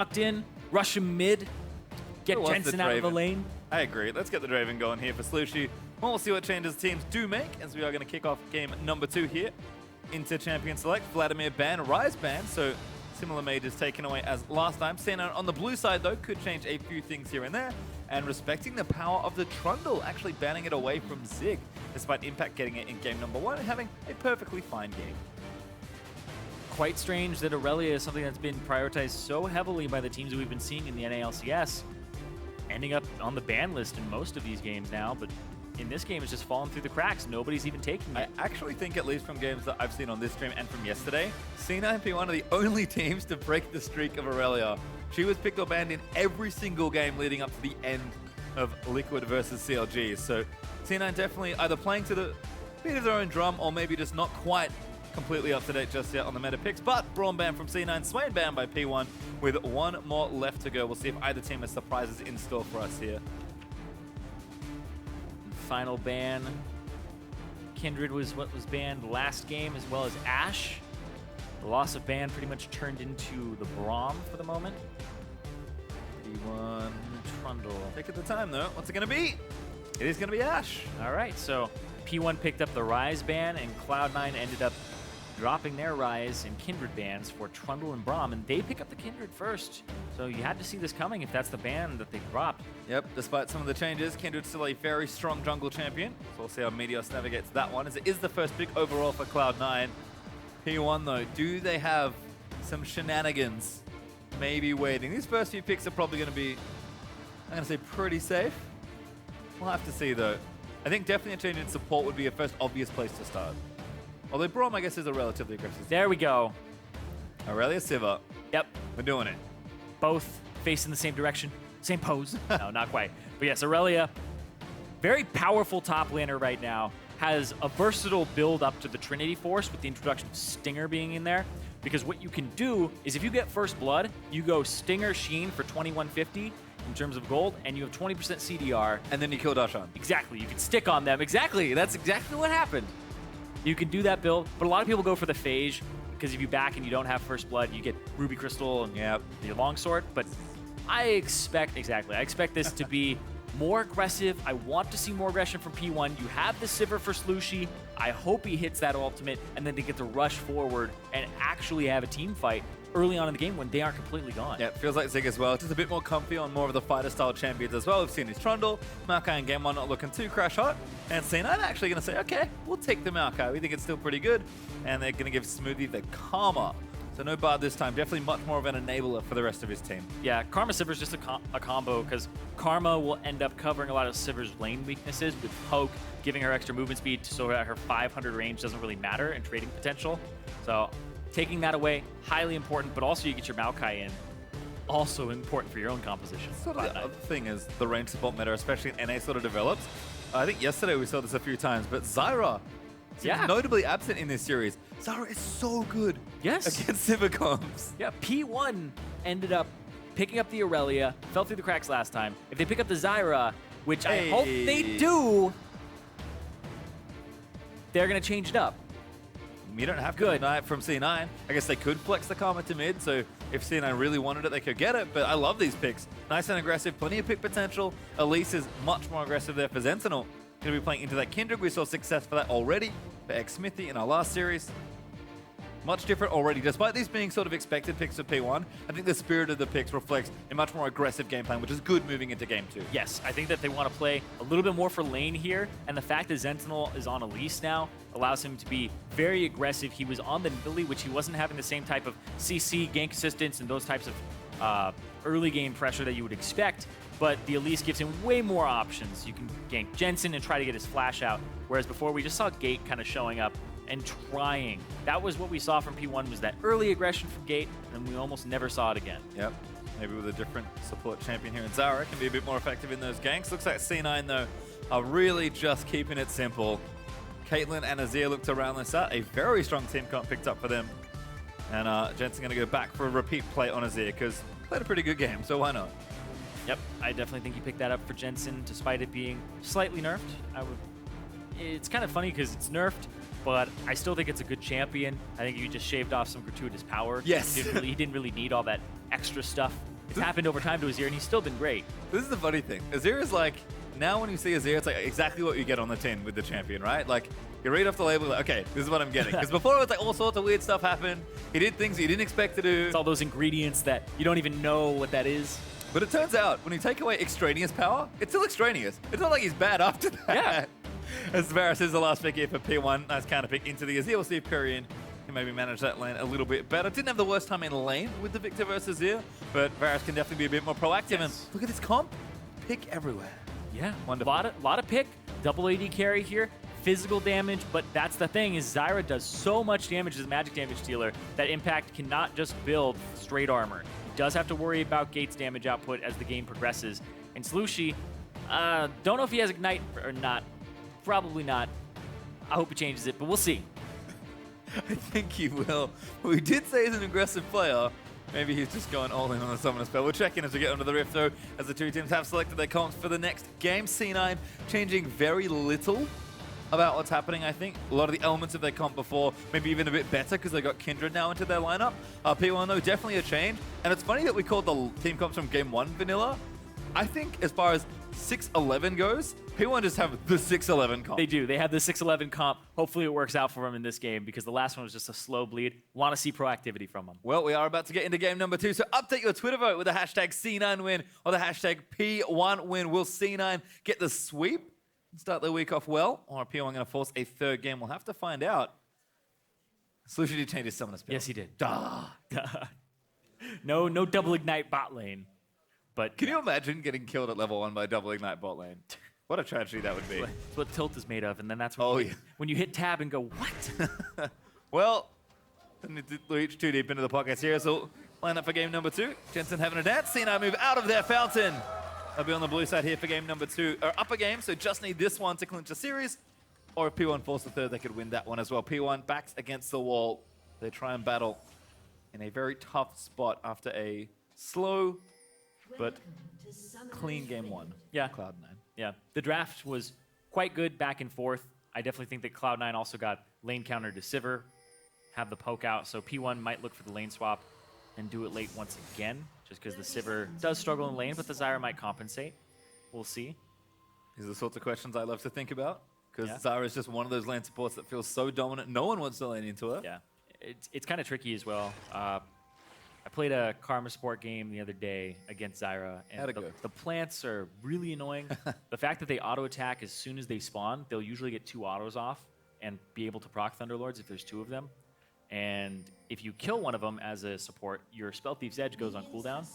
tucked in, rush him mid, get Jensen out of the lane. I agree. Let's get the Draven going here for Slooshi. We'll see what changes teams do make as we are going to kick off game number 2 here into Champion Select. Vladimir ban, Rise ban, so similar mages taken away as last time. Senpai on the blue side, though, could change a few things here and there. And respecting the power of the Trundle, actually banning it away from Zig, despite Impact getting it in game number 1 and having a perfectly fine game. Quite strange that Irelia is something that's been prioritized so heavily by the teams that we've been seeing in the NALCS, ending up on the ban list in most of these games now, but in this game it's just fallen through the cracks. Nobody's even taking it. I actually think, at least from games that I've seen on this stream and from yesterday, C9 and P1 are the only teams to break the streak of Irelia. She was picked or banned in every single game leading up to the end of Liquid versus CLG. So C9 definitely either playing to the beat of their own drum or maybe just not quite completely up to date just yet on the meta picks. But Braum ban from C9, Swain ban by P1 with one more left to go. We'll see if either team has surprises in store for us here. Final ban. Kindred was what was banned last game, as well as Ashe. The loss of ban pretty much turned into the Braum for the moment. P1 Trundle. Take it the time though. What's it gonna be? It is gonna be Ashe. All right, so P1 picked up the Rise ban, and Cloud9 ended up dropping their Rise and Kindred bans for Trundle and Braum, and they pick up the Kindred first. So you had to see this coming if that's the ban that they dropped. Yep, despite some of the changes, Kindred's still a very strong jungle champion. So we'll see how Meteos navigates that one, as it is the first pick overall for Cloud9. P1 though, do they have some shenanigans maybe waiting? These first few picks are probably going to be, I'm going to say, pretty safe. We'll have to see though. I think definitely a change in support would be a first obvious place to start. Although Braum, I guess, is a relatively aggressive. There we go. Aureliya Sivir. Yep. We're doing it. Both facing the same direction. Same pose. No, not quite. But yes, Irelia, very powerful top laner right now, has a versatile build up to the Trinity Force with the introduction of Stinger being in there. Because what you can do is if you get first blood, you go Stinger Sheen for 2150 in terms of gold, and you have 20% CDR. And then you kill Dashan. Exactly. You can stick on them. Exactly. That's exactly what happened. You can do that build, but a lot of people go for the Phage, because if you back and you don't have first blood, you get Ruby Crystal and your longsword. But I expect this to be more aggressive. I want to see more aggression from P1. You have the Sivir for Slooshi. I hope he hits that ultimate, and then to get to rush forward and actually have a team fight early on in the game when they aren't completely gone. Yeah, it feels like Zig as well. Just a bit more comfy on more of the fighter-style champions as well. We've seen his Trundle, Maokai in game 1 not looking too crash hot, and C9 actually going to say, okay, we'll take the Maokai. We think it's still pretty good, and they're going to give Smoothie the Karma. So no Bard this time, definitely much more of an enabler for the rest of his team. Yeah, Karma Sivir's just a combo, because Karma will end up covering a lot of Sivir's lane weaknesses with Poke, giving her extra movement speed so that her 500 range doesn't really matter and trading potential. So taking that away, highly important, but also you get your Maokai in. Also important for your own composition. Sort of the other thing is the range support meta, especially in NA, sort of develops. I think yesterday we saw this a few times, but Zyra seems notably absent in this series. Zyra is so good against Civicoms. Yeah, P1 ended up picking up the Irelia, fell through the cracks last time. If they pick up the Zyra, which I hope they do, they're going to change it up. You don't have to deny it from C9. I guess they could flex the Karma to mid, so if C9 really wanted it, they could get it, but I love these picks. Nice and aggressive, plenty of pick potential. Elise is much more aggressive there for Zentinel. Going to be playing into that Kindred. We saw success for that already for Xmithy in our last series. Much different already. Despite these being sort of expected picks for P1, I think the spirit of the picks reflects a much more aggressive game plan, which is good moving into game 2. Yes, I think that they want to play a little bit more for lane here, and the fact that Zentinel is on Elise now allows him to be very aggressive. He was on the Nidalee, which he wasn't having the same type of CC, gank assistance, and those types of early game pressure that you would expect, but the Elise gives him way more options. You can gank Jensen and try to get his flash out, whereas before we just saw Gate kind of showing up and trying. That was what we saw from P1, was that early aggression from Gate, and we almost never saw it again. Yep. Maybe with a different support champion here in Zyra, can be a bit more effective in those ganks. Looks like C9, though, are really just keeping it simple. Caitlyn and Azir look to round this out. A very strong team comp picked up for them. And Jensen going to go back for a repeat play on Azir, because played a pretty good game, so why not? Yep, I definitely think you picked that up for Jensen, despite it being slightly nerfed. It's kind of funny because it's nerfed, but I still think it's a good champion. I think you just shaved off some gratuitous power. Yes. He didn't really need all that extra stuff It's happened over time to Azir, and he's still been great. This is the funny thing. Azir is like, now when you see Azir, it's like exactly what you get on the tin with the champion, right? Like, you read off the label, like, okay, this is what I'm getting. Because before it was like all sorts of weird stuff happened. He did things he didn't expect to do. It's all those ingredients that you don't even know what that is. But it turns out, when you take away extraneous power, it's still extraneous. It's not like he's bad after that. Yeah. As Varus is the last pick here for P1. Nice counter pick into the Azir. We'll see if Pirean can maybe manage that lane a little bit better. Didn't have the worst time in lane with the Victor versus Azir, but Varus can definitely be a bit more proactive. Yes. And look at this comp. Pick everywhere. Yeah, Wonderful. Lot of pick. Double AD carry here. Physical damage, but that's the thing is Zyra does so much damage as a magic damage dealer that Impact cannot just build straight armor. He does have to worry about Gate's damage output as the game progresses. And Slooshi, don't know if he has Ignite or not. Probably not. I hope he changes it, but we'll see. I think he will. But we did say he's an aggressive player. Maybe he's just going all in on the summoner spell. We'll check in as we get onto the Rift, though, as the two teams have selected their comps for the next game. C9 changing very little about what's happening, I think. A lot of the elements of their comp before, maybe even a bit better because they got Kindred now into their lineup. P1, though, definitely a change. And it's funny that we called the team comps from Game 1 vanilla. I think as far as 6-11 goes, P1 just have the 6-11 comp. They do. They have the 6-11 comp. Hopefully it works out for them in this game because the last one was just a slow bleed. Want to see proactivity from them. Well, we are about to get into game number 2, so update your Twitter vote with the hashtag C9win or the hashtag P1win. Will C9 get the sweep and start their week off well, or are P1 going to force a third game? We'll have to find out. Slooshi did change his summoner spell. Yes, he did. Duh. No double ignite bot lane. But Can you imagine getting killed at level 1 by double ignite bot lane? What a tragedy that would be. That's what tilt is made of, and then that's when, Oh, you, yeah. when you hit tab and go, what? Well, didn't reach too deep into the pockets here, so line up for game number 2. Jensen having a dance. C9 move out of their fountain. They'll be on the blue side here for game number 2. Or up a game, so just need this one to clinch a series. Or if P1 falls to third, they could win that one as well. P1 backs against the wall. They try and battle in a very tough spot after a slow but clean game 1. Yeah. Cloud9. Yeah, the draft was quite good back and forth. I definitely think that Cloud9 also got lane counter to Sivir, have the poke out, so P1 might look for the lane swap and do it late once again, just because the Sivir does struggle in lane, but the Zyra might compensate. We'll see. These are the sorts of questions I love to think about, because Yeah. Zyra is just one of those lane supports that feels so dominant. No one wants to lane into her. Yeah, it's kind of tricky as well. I played a Karma Sport game the other day against Zyra, and How'd it go? the plants are really annoying. The fact that they auto-attack as soon as they spawn, they'll usually get 2 autos off and be able to proc Thunderlords if there's 2 of them. And if you kill one of them as a support, your Spell Thief's Edge goes on cooldown.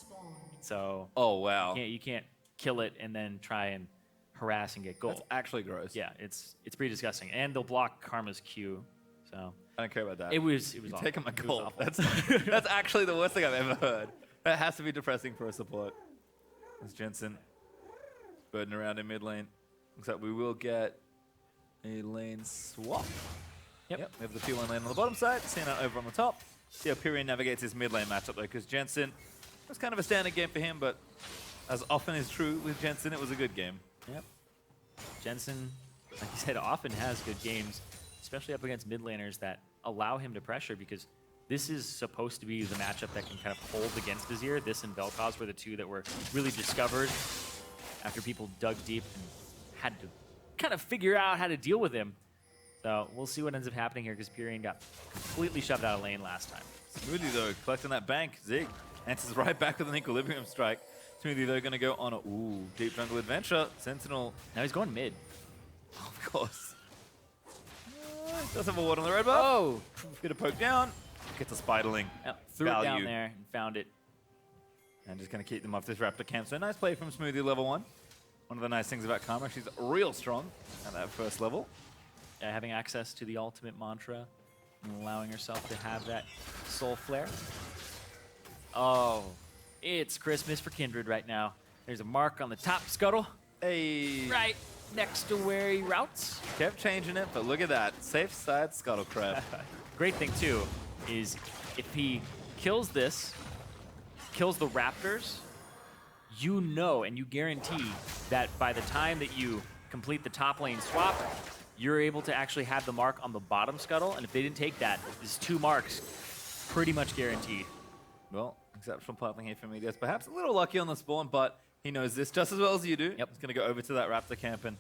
So Oh, wow. you can't kill it and then try and harass and get gold. That's actually gross. Yeah, it's pretty disgusting. And they'll block Karma's Q. So I don't care about that. it was You're awful. taking my It was gold. awful. That's actually the worst thing I've ever heard. That has to be depressing for a support. As Jensen burden around in mid lane. Looks like we will get a lane swap. Yep. We have the P1 lane on the bottom side, Cena over on the top. See how Pirean navigates his mid lane matchup though, because Jensen was kind of a standard game for him, but as often is true with Jensen, it was a good game. Yep. Jensen, like you said, often has good games, especially up against mid laners that allow him to pressure, because this is supposed to be the matchup that can kind of hold against Azir. This and Vel'Koz were the 2 that were really discovered after people dug deep and had to kind of figure out how to deal with him. So we'll see what ends up happening here, because Pirean got completely shoved out of lane last time. Smoothie though, collecting that bank. Zig answers right back with an equilibrium strike. Smoothie though going to go on a deep jungle adventure. Zentinel, Now he's going mid. of course. Does have a ward on the red buff. Oh! Bit of poke down. Gets a spiderling. Threw it down Value. there and found it. And just going to keep them off this Raptor camp. So nice play from Smoothie level 1. One of the nice things about Karma, she's real strong at that first level. Having access to the ultimate mantra and allowing herself to have that soul flare. Oh, it's Christmas for Kindred right now. There's a mark on the top scuttle, Hey. right next to where he routes. Kept changing it, but look at that. Safe side scuttlecraft. Great thing too is if he kills this, kills the Raptors, you know and you guarantee that by the time that you complete the top lane swap, you're able to actually have the mark on the bottom scuttle, and if they didn't take that, there's 2 marks pretty much guaranteed. Well, Exceptional pathing here for Meteos. Perhaps a little lucky on the spawn, but he knows this just as well as you do. Yep. He's going to go over to that Raptor camp and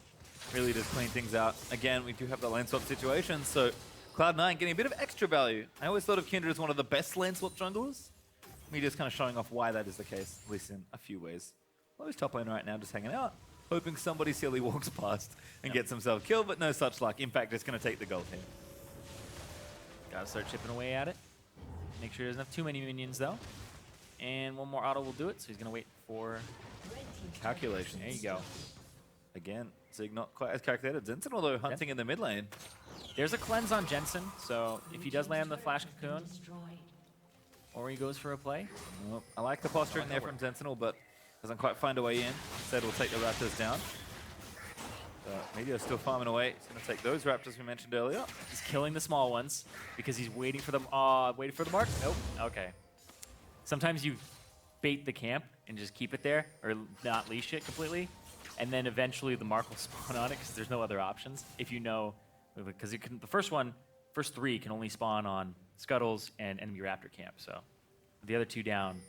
really just clean things out. Again, we do have the lane swap situation, so Cloud9 getting a bit of extra value. I always thought of Kindred as one of the best lane swap junglers. Meteos kind of showing off why that is the case, at least in a few ways. Well, he's top lane right now, just hanging out, hoping somebody silly walks past and gets himself killed, but no such luck. Impact is going to take the gold here. Gotta start chipping away at it. Make sure he doesn't have too many minions, though. And one more auto will do it, so he's going to wait for Calculation. There you go. Again, Zig not quite as calculated. Zentinel, though, hunting in the mid lane. There's a cleanse on Jensen, so if he does land the flash cocoon, or he goes for a play. Well, I like the posturing there from Zentinel, but doesn't quite find a way in. Instead, we'll take the Raptors down. Meteos still farming away. He's going to take those Raptors we mentioned earlier. He's killing the small ones because he's waiting for them. Waiting for the mark? Nope. Okay. Sometimes you bait the camp and just keep it there, or not leash it completely, and then eventually the mark will spawn on it because there's no other options. If you know, because the first three can only spawn on Scuttles and enemy Raptor camp. So the other two down,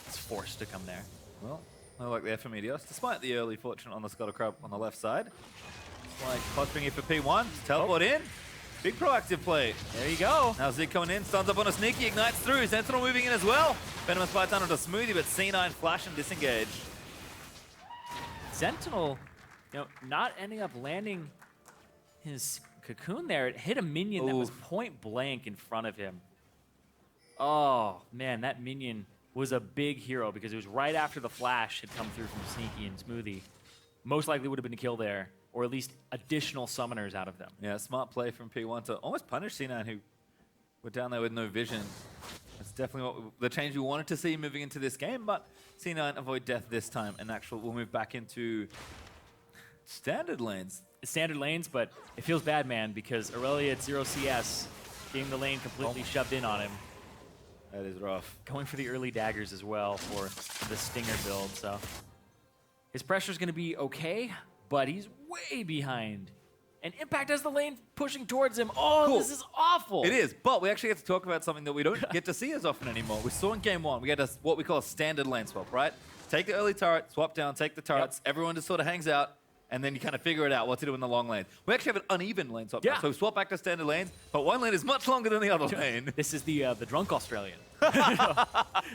it's forced to come there. Well, I like there for Meteos, despite the early fortune on the Scuttle Crab on the left side. It's like posturing here for P1, teleport in. Big proactive play. There you go. Now Zig coming in, stuns up on a sneaky, ignites through. Zentinel moving in as well. Venomous Fire down onto Smoothie, but C9 flash and disengage. Zentinel, not ending up landing his cocoon there. It hit a minion that was point blank in front of him. Oh, man, that minion was a big hero because it was right after the flash had come through from Sneaky and Smoothie. Most likely would have been a kill there, or at least additional summoners out of them. Yeah, smart play from P1 to almost punish C9, who were down there with no vision. That's definitely the change we wanted to see moving into this game, but C9 avoid death this time, and we'll move back into standard lanes. Standard lanes, but it feels bad, man, because Irelia at 0 CS, getting the lane completely shoved in on him. That is rough. Going for the early daggers as well for the Stinger build, so his pressure's going to be okay, but he's way behind. And Impact has the lane pushing towards him. Oh, cool. This is awful. It is, but we actually get to talk about something that we don't get to see as often anymore. We saw in game one, we had what we call a standard lane swap, right? Take the early turret, swap down, take the turrets, everyone just sort of hangs out, and then you kind of figure it out what to do in the long lane. We actually have an uneven lane swap now, so we swap back to standard lanes, but one lane is much longer than the other lane. This is the drunk Australian.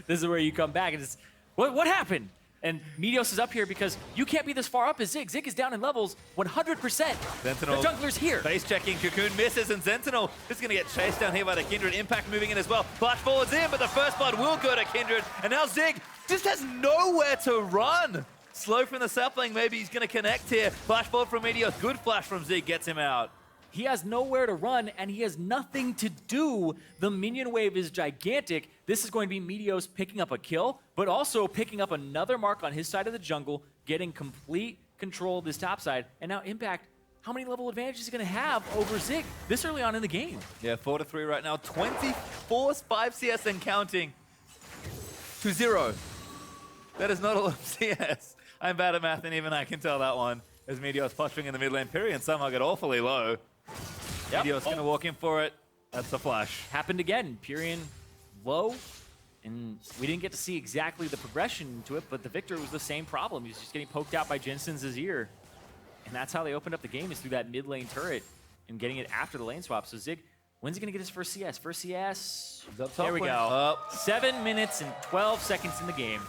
This is where you come back and it's, what happened? And Meteos is up here because you can't be this far up as Zig. Zig is down in levels 100%. Zentinel, the jungler's here. Base checking, Cocoon misses, and Zentinel is going to get chased down here by the Kindred. Impact moving in as well. Flash forwards in, but the first blood will go to Kindred. And now Zig just has nowhere to run. Slow from the south lane, maybe he's going to connect here. Flash forward from Meteos, good flash from Zig, gets him out. He has nowhere to run, and he has nothing to do. The minion wave is gigantic. This is going to be Meteos picking up a kill, but also picking up another mark on his side of the jungle, getting complete control of this top side. And now Impact, how many level advantage is he going to have over Zig this early on in the game? Yeah, 4-3 right now. 24 5 CS and counting to 0. That is not a lot of CS. I'm bad at math, and even I can tell that one. As Meteos posturing in the mid lane, Pirean somehow got awfully low. Meteos going to walk in for it. That's the flash. Happened again. Pirean low, and we didn't get to see exactly the progression to it, but the Victor was the same problem. He was just getting poked out by Jensen's Azir. And that's how they opened up the game, is through that mid lane turret and getting it after the lane swap. So Zig, when's he going to get his first CS? First CS. There we go. 7 minutes and 12 seconds in the game.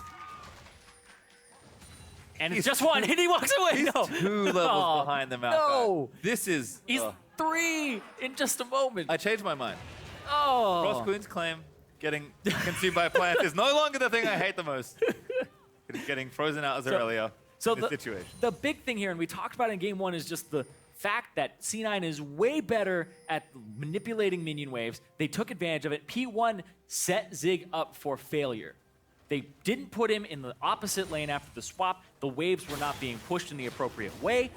And it's just one, and he walks away. He's 2 levels behind the Maokai. No. This is... He's 3 in just a moment. I changed my mind. Oh. Ross Queen's claim, getting consumed by plants, is no longer the thing I hate the most. Getting frozen out as Irelia in this situation. The big thing here, and we talked about it in game one, is just the fact that C9 is way better at manipulating minion waves. They took advantage of it. P1 set Zig up for failure. They didn't put him in the opposite lane after the swap. The waves were not being pushed in the appropriate way.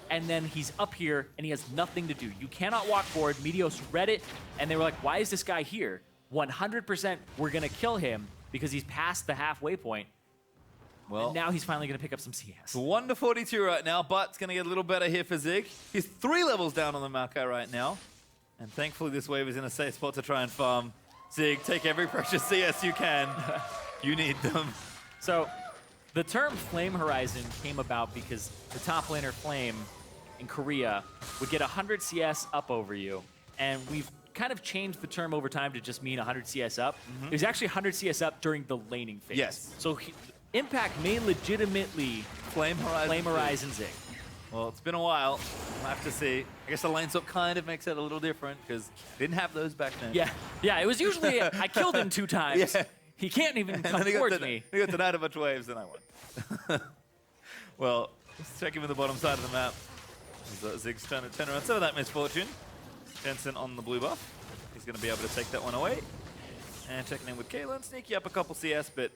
And then he's up here, and he has nothing to do. You cannot walk forward. Meteos read it, and they were like, why is this guy here? 100% we're going to kill him because he's past the halfway point. Well, and now he's finally going to pick up some CS. 1-42 right now, but it's going to get a little better here for Zig. He's 3 levels down on the Maokai right now. And thankfully, this wave is in a safe spot to try and farm. Zig, take every precious CS you can. You need them. So the term Flame Horizon came about because the top laner Flame in Korea would get 100 CS up over you. And we've kind of changed the term over time to just mean 100 CS up. There's actually 100 CS up during the laning phase. Yes. So Impact may legitimately Flame Horizon Zig. Well, it's been a while. We'll have to see. I guess the lane swap kind of makes it a little different because didn't have those back then. Yeah, it was usually I killed him 2 times. Yeah. He can't even come towards me. He got denied a bunch of waves, and I won. Well, let's check him in the bottom side of the map. Zig's trying to turn around some of that misfortune. Jensen on the blue buff. He's going to be able to take that one away. And checking in with Caitlyn. Sneaky up a couple CS, but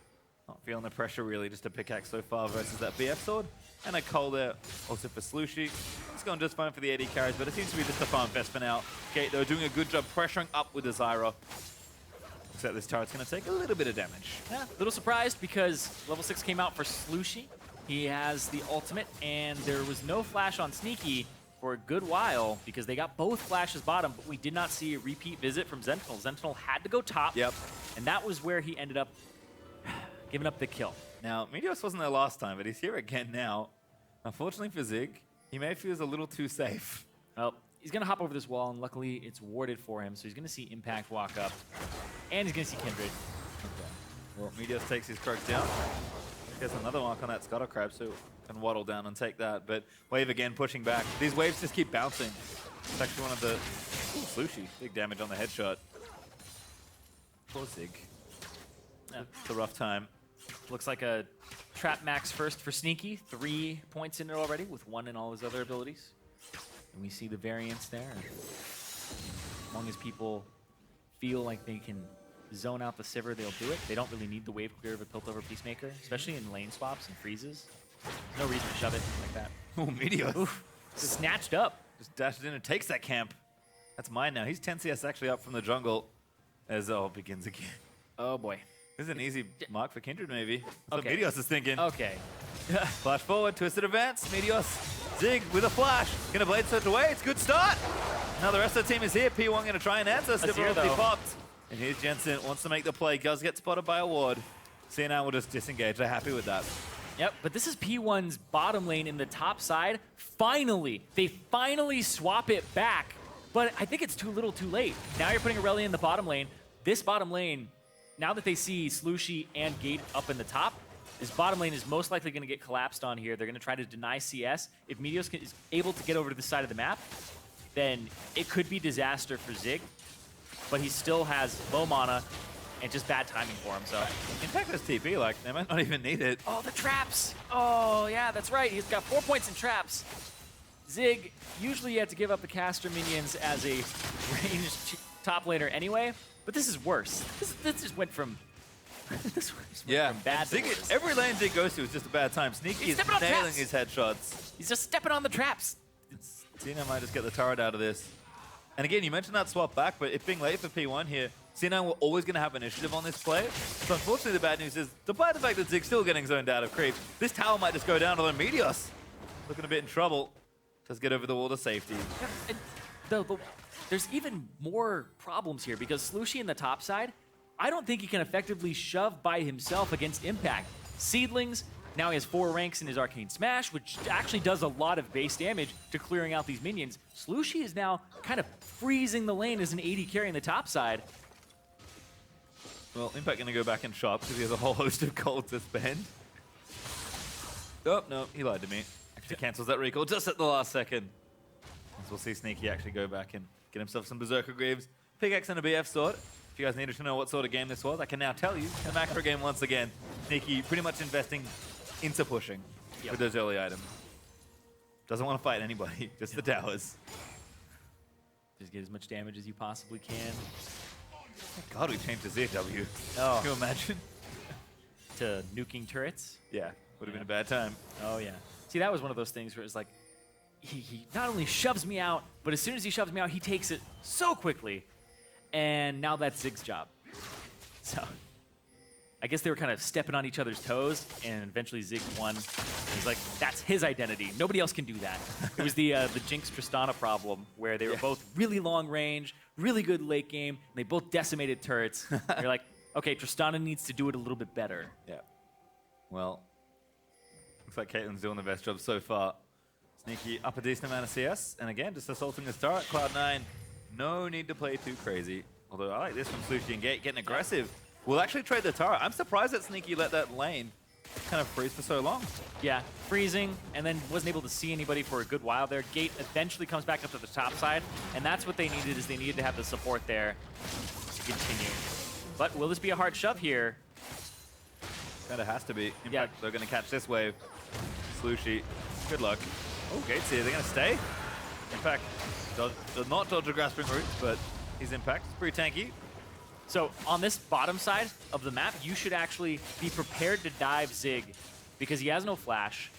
not feeling the pressure really. Just a pickaxe so far versus that BF sword. And a Cole there also for Slooshi. It's going just fine for the AD carries, but it seems to be just a farm fest for now. Gate, though, doing a good job pressuring up with the Zyra. Except this turret's going to take a little bit of damage. Yeah, a little surprised because level 6 came out for Slooshi. He has the ultimate, and there was no flash on Sneaky for a good while because they got both flashes bottom, but we did not see a repeat visit from Zentinel. Zentinel had to go top, and that was where he ended up giving up the kill. Now, Meteos wasn't there last time, but he's here again now. Unfortunately for Zig, he may feel a little too safe. Well, he's going to hop over this wall, and luckily it's warded for him, so he's going to see Impact walk up, and he's going to see Kindred. Okay. Well, Meteos takes his croak down. There's another mark on that Scuttle Crab, so can waddle down and take that. But Wave again pushing back. These waves just keep bouncing. It's actually one of the... Ooh, Slooshi. Big damage on the headshot. Poor Zig. Yeah, it's a rough time. Looks like a trap max first for Sneaky. 3 points in it already with 1 in all his other abilities. And we see the variance there. As long as people feel like they can zone out the Sivir, they'll do it. They don't really need the wave clear of a Piltover Peacemaker, especially in lane swaps and freezes. No reason to shove it like that. Oh, Meteos. Oof. Snatched up. Just dashes in and takes that camp. That's mine now. He's 10 CS actually up from the jungle as all begins again. Oh, boy. This is an easy mark for Kindred, maybe. That's Okay. what Meteos is thinking. Okay. Flash forward, twisted advance. Meteos, Zig with a flash. Gonna blade search away. It's a good start. Now the rest of the team is here. P1 gonna try and answer. Sivir obviously popped. And here's Jensen, wants to make the play. Does get spotted by a ward. C9 will just disengage. They're happy with that. Yep, but this is P1's bottom lane in the top side. Finally, they finally swap it back. But I think it's too little too late. Now you're putting Irelia in the bottom lane. This bottom lane, now that they see Slooshi and Gate up in the top, this bottom lane is most likely going to get collapsed on here. They're going to try to deny CS. If Meteos is able to get over to this side of the map, then it could be disaster for Zig. But he still has low mana and just bad timing for him. So Impact has TP, like, they might not even need it. oh, the traps. Oh, yeah, that's right. He's got 4 points in traps. Zig, usually you have to give up the caster minions as a ranged top laner anyway, but this is worse. This just went from this went from bad to Zig, worse. every lane Zig goes to is just a bad time. Sneaky He's is stepping on nailing traps. his headshots. He's just stepping on the traps. C9 might just get the turret out of this. And again, you mentioned that swap back, but it being late for P1 here, C9 were always going to have initiative on this play. So unfortunately, the bad news is, despite the fact that Zig's still getting zoned out of creep, this tower might just go down, although Meteos looking a bit in trouble. Just get over the wall to safety. And there's even more problems here because Slooshi in the top side, I don't think he can effectively shove by himself against Impact. Seedlings, now he has 4 ranks in his Arcane Smash, which actually does a lot of base damage to clearing out these minions. Slooshi is now kind of freezing the lane as an AD carry in the top side. Well, Impact going to go back and shop because he has a whole host of gold to spend. Oh, no, he lied to me. Actually cancels that recall just at the last second. As we'll see Sneaky actually go back and get himself some Berserker Greaves. Pickaxe and a BF sword. If you guys needed to know what sort of game this was, I can now tell you. The macro game once again. Sneaky pretty much investing into pushing with those early items. Doesn't want to fight anybody, just the towers. Just get as much damage as you possibly can. Thank God we changed to ZW. Oh. Can you imagine? To nuking turrets. Yeah, would have been a bad time. Oh, yeah. See, that was one of those things where it's like, he not only shoves me out, but as soon as he shoves me out, he takes it so quickly. And now that's Zig's job. So I guess they were kind of stepping on each other's toes, and eventually Zig won. He's like, that's his identity. Nobody else can do that. It was the Jinx Tristana problem, where they were both really long range, really good late game, and they both decimated turrets. You're like, okay, Tristana needs to do it a little bit better. Yeah. Well, looks like Caitlyn's doing the best job so far. Sneaky up a decent amount of CS, and again, just assaulting the start. Cloud9, no need to play too crazy. Although I like this from Slooshi and Gate, getting aggressive. We'll actually trade the turret. I'm surprised that Sneaky let that lane kind of freeze for so long. Yeah, freezing, and then wasn't able to see anybody for a good while there. Gate eventually comes back up to the top side, and that's what they needed, is they needed to have the support there to continue. But will this be a hard shove here? Kind of has to be. In fact, they're going to catch this wave. Slooshi, good luck. Oh, Gate's here. They're going to stay. In fact, does not dodge a grasping root, but his impact is pretty tanky. So on this bottom side of the map, you should actually be prepared to dive Zig because he has no flash.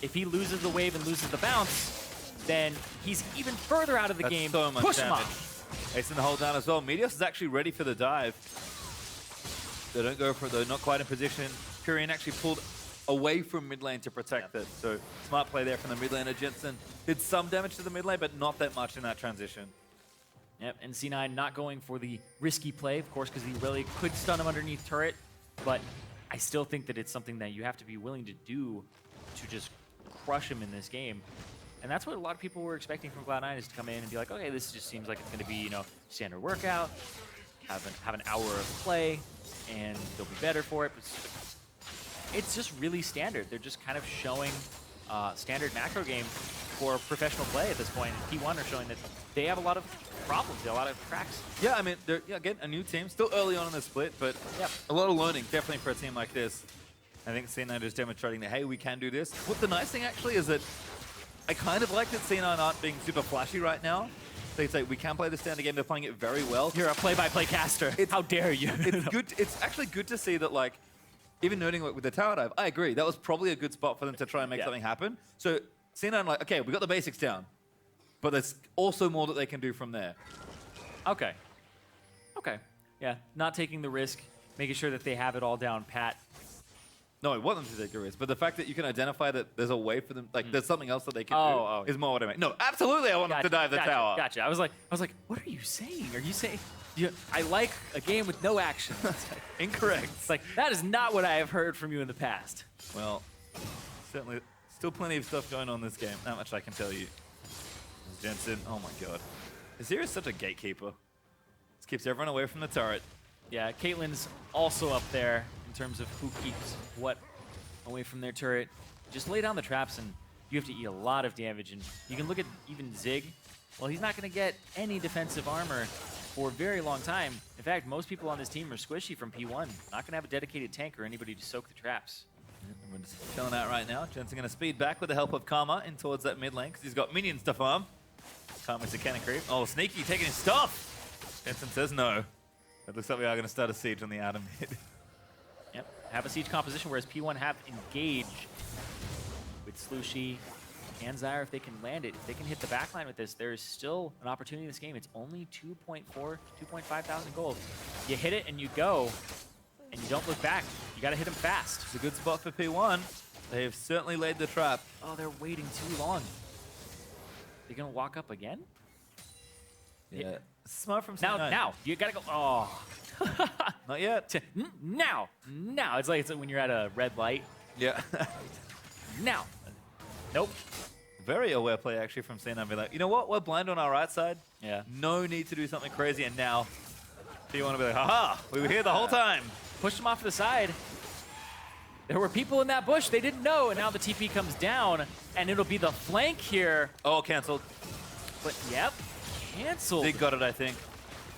If he loses the wave and loses the bounce, then he's even further out of the game. So much Push damage. him off. Ace in the hold down as well. Meteos is actually ready for the dive. They don't go for it, though. Not quite in position. Pirean actually pulled away from mid lane to protect it. So smart play there from the mid laner. Jensen did some damage to the mid lane, but not that much in that transition. Yep, and C9 not going for the risky play, of course, because he really could stun him underneath turret. But I still think that it's something that you have to be willing to do to just crush him in this game. And that's what a lot of people were expecting from Cloud9, is to come in and be like, okay, this just seems like it's going to be, you know, standard workout, have an hour of play, and they'll be better for it. But it's just really standard. They're just kind of showing standard macro game for professional play at this point. And P1 are showing that they have a lot of problems, a lot of cracks. Yeah, I mean, they're again a new team, still early on in the split, but a lot of learning definitely for a team like this. I think C9 is demonstrating that, hey, we can do this. What the nice thing actually is that I kind of like that C9 aren't being super flashy right now. They say we can play this standard game. They're playing it very well. You're a play-by-play caster. How dare you? It's good. It's actually good to see that, like, even nerding with the tower dive, I agree. That was probably a good spot for them to try and make something happen. So C9 like, okay, we got the basics down, but there's also more that they can do from there. Okay. Okay. Yeah, not taking the risk, making sure that they have it all down pat. No, I want them to take a risk, but the fact that you can identify that there's a way for them, like there's something else that they can do, is more what I mean. No, absolutely, I want them to dive the tower. Gotcha. I was like, what are you saying? Are you saying? I like a game with no action. Incorrect. It's like, that is not what I have heard from you in the past. Well, certainly, still plenty of stuff going on in this game. That much I can tell you. Jensen, oh my god. Azir is such a gatekeeper. This keeps everyone away from the turret. Yeah, Caitlyn's also up there in terms of who keeps what away from their turret. Just lay down the traps and you have to eat a lot of damage. And you can look at even Zig. Well, he's not going to get any defensive armor for a very long time. In fact, most people on this team are squishy from P1. Not going to have a dedicated tank or anybody to soak the traps. We're just chilling out right now. Jensen going to speed back with the help of Karma in towards that mid lane because he's got minions to farm. Karma's a cannon creep. Oh, Sneaky taking his stuff. Jensen says no. It looks like we are going to start a siege on the outer mid. Yep, have a siege composition, whereas P1 have engaged with Slooshi and Zyra. If they can land it, if they can hit the backline with this, there is still an opportunity in this game. It's only 2.5 thousand gold. You hit it and you go, and you don't look back. You got to hit them fast. It's a good spot for P1. They have certainly laid the trap. Oh, they're waiting too long. They're going to walk up again? Yeah. Smart from C9. Now. You got to go. Oh. Not yet. Now. It's like when you're at a red light. Yeah. Now. Nope. Very aware play, actually, from C9. Be like, you know what? We're blind on our right side. Yeah. No need to do something crazy. And now, you want to be like, haha, we were here the whole time. Push them off to the side. There were people in that bush. They didn't know. And now the TP comes down. And it'll be the flank here. Oh, canceled. But, yep. Canceled. They got it, I think.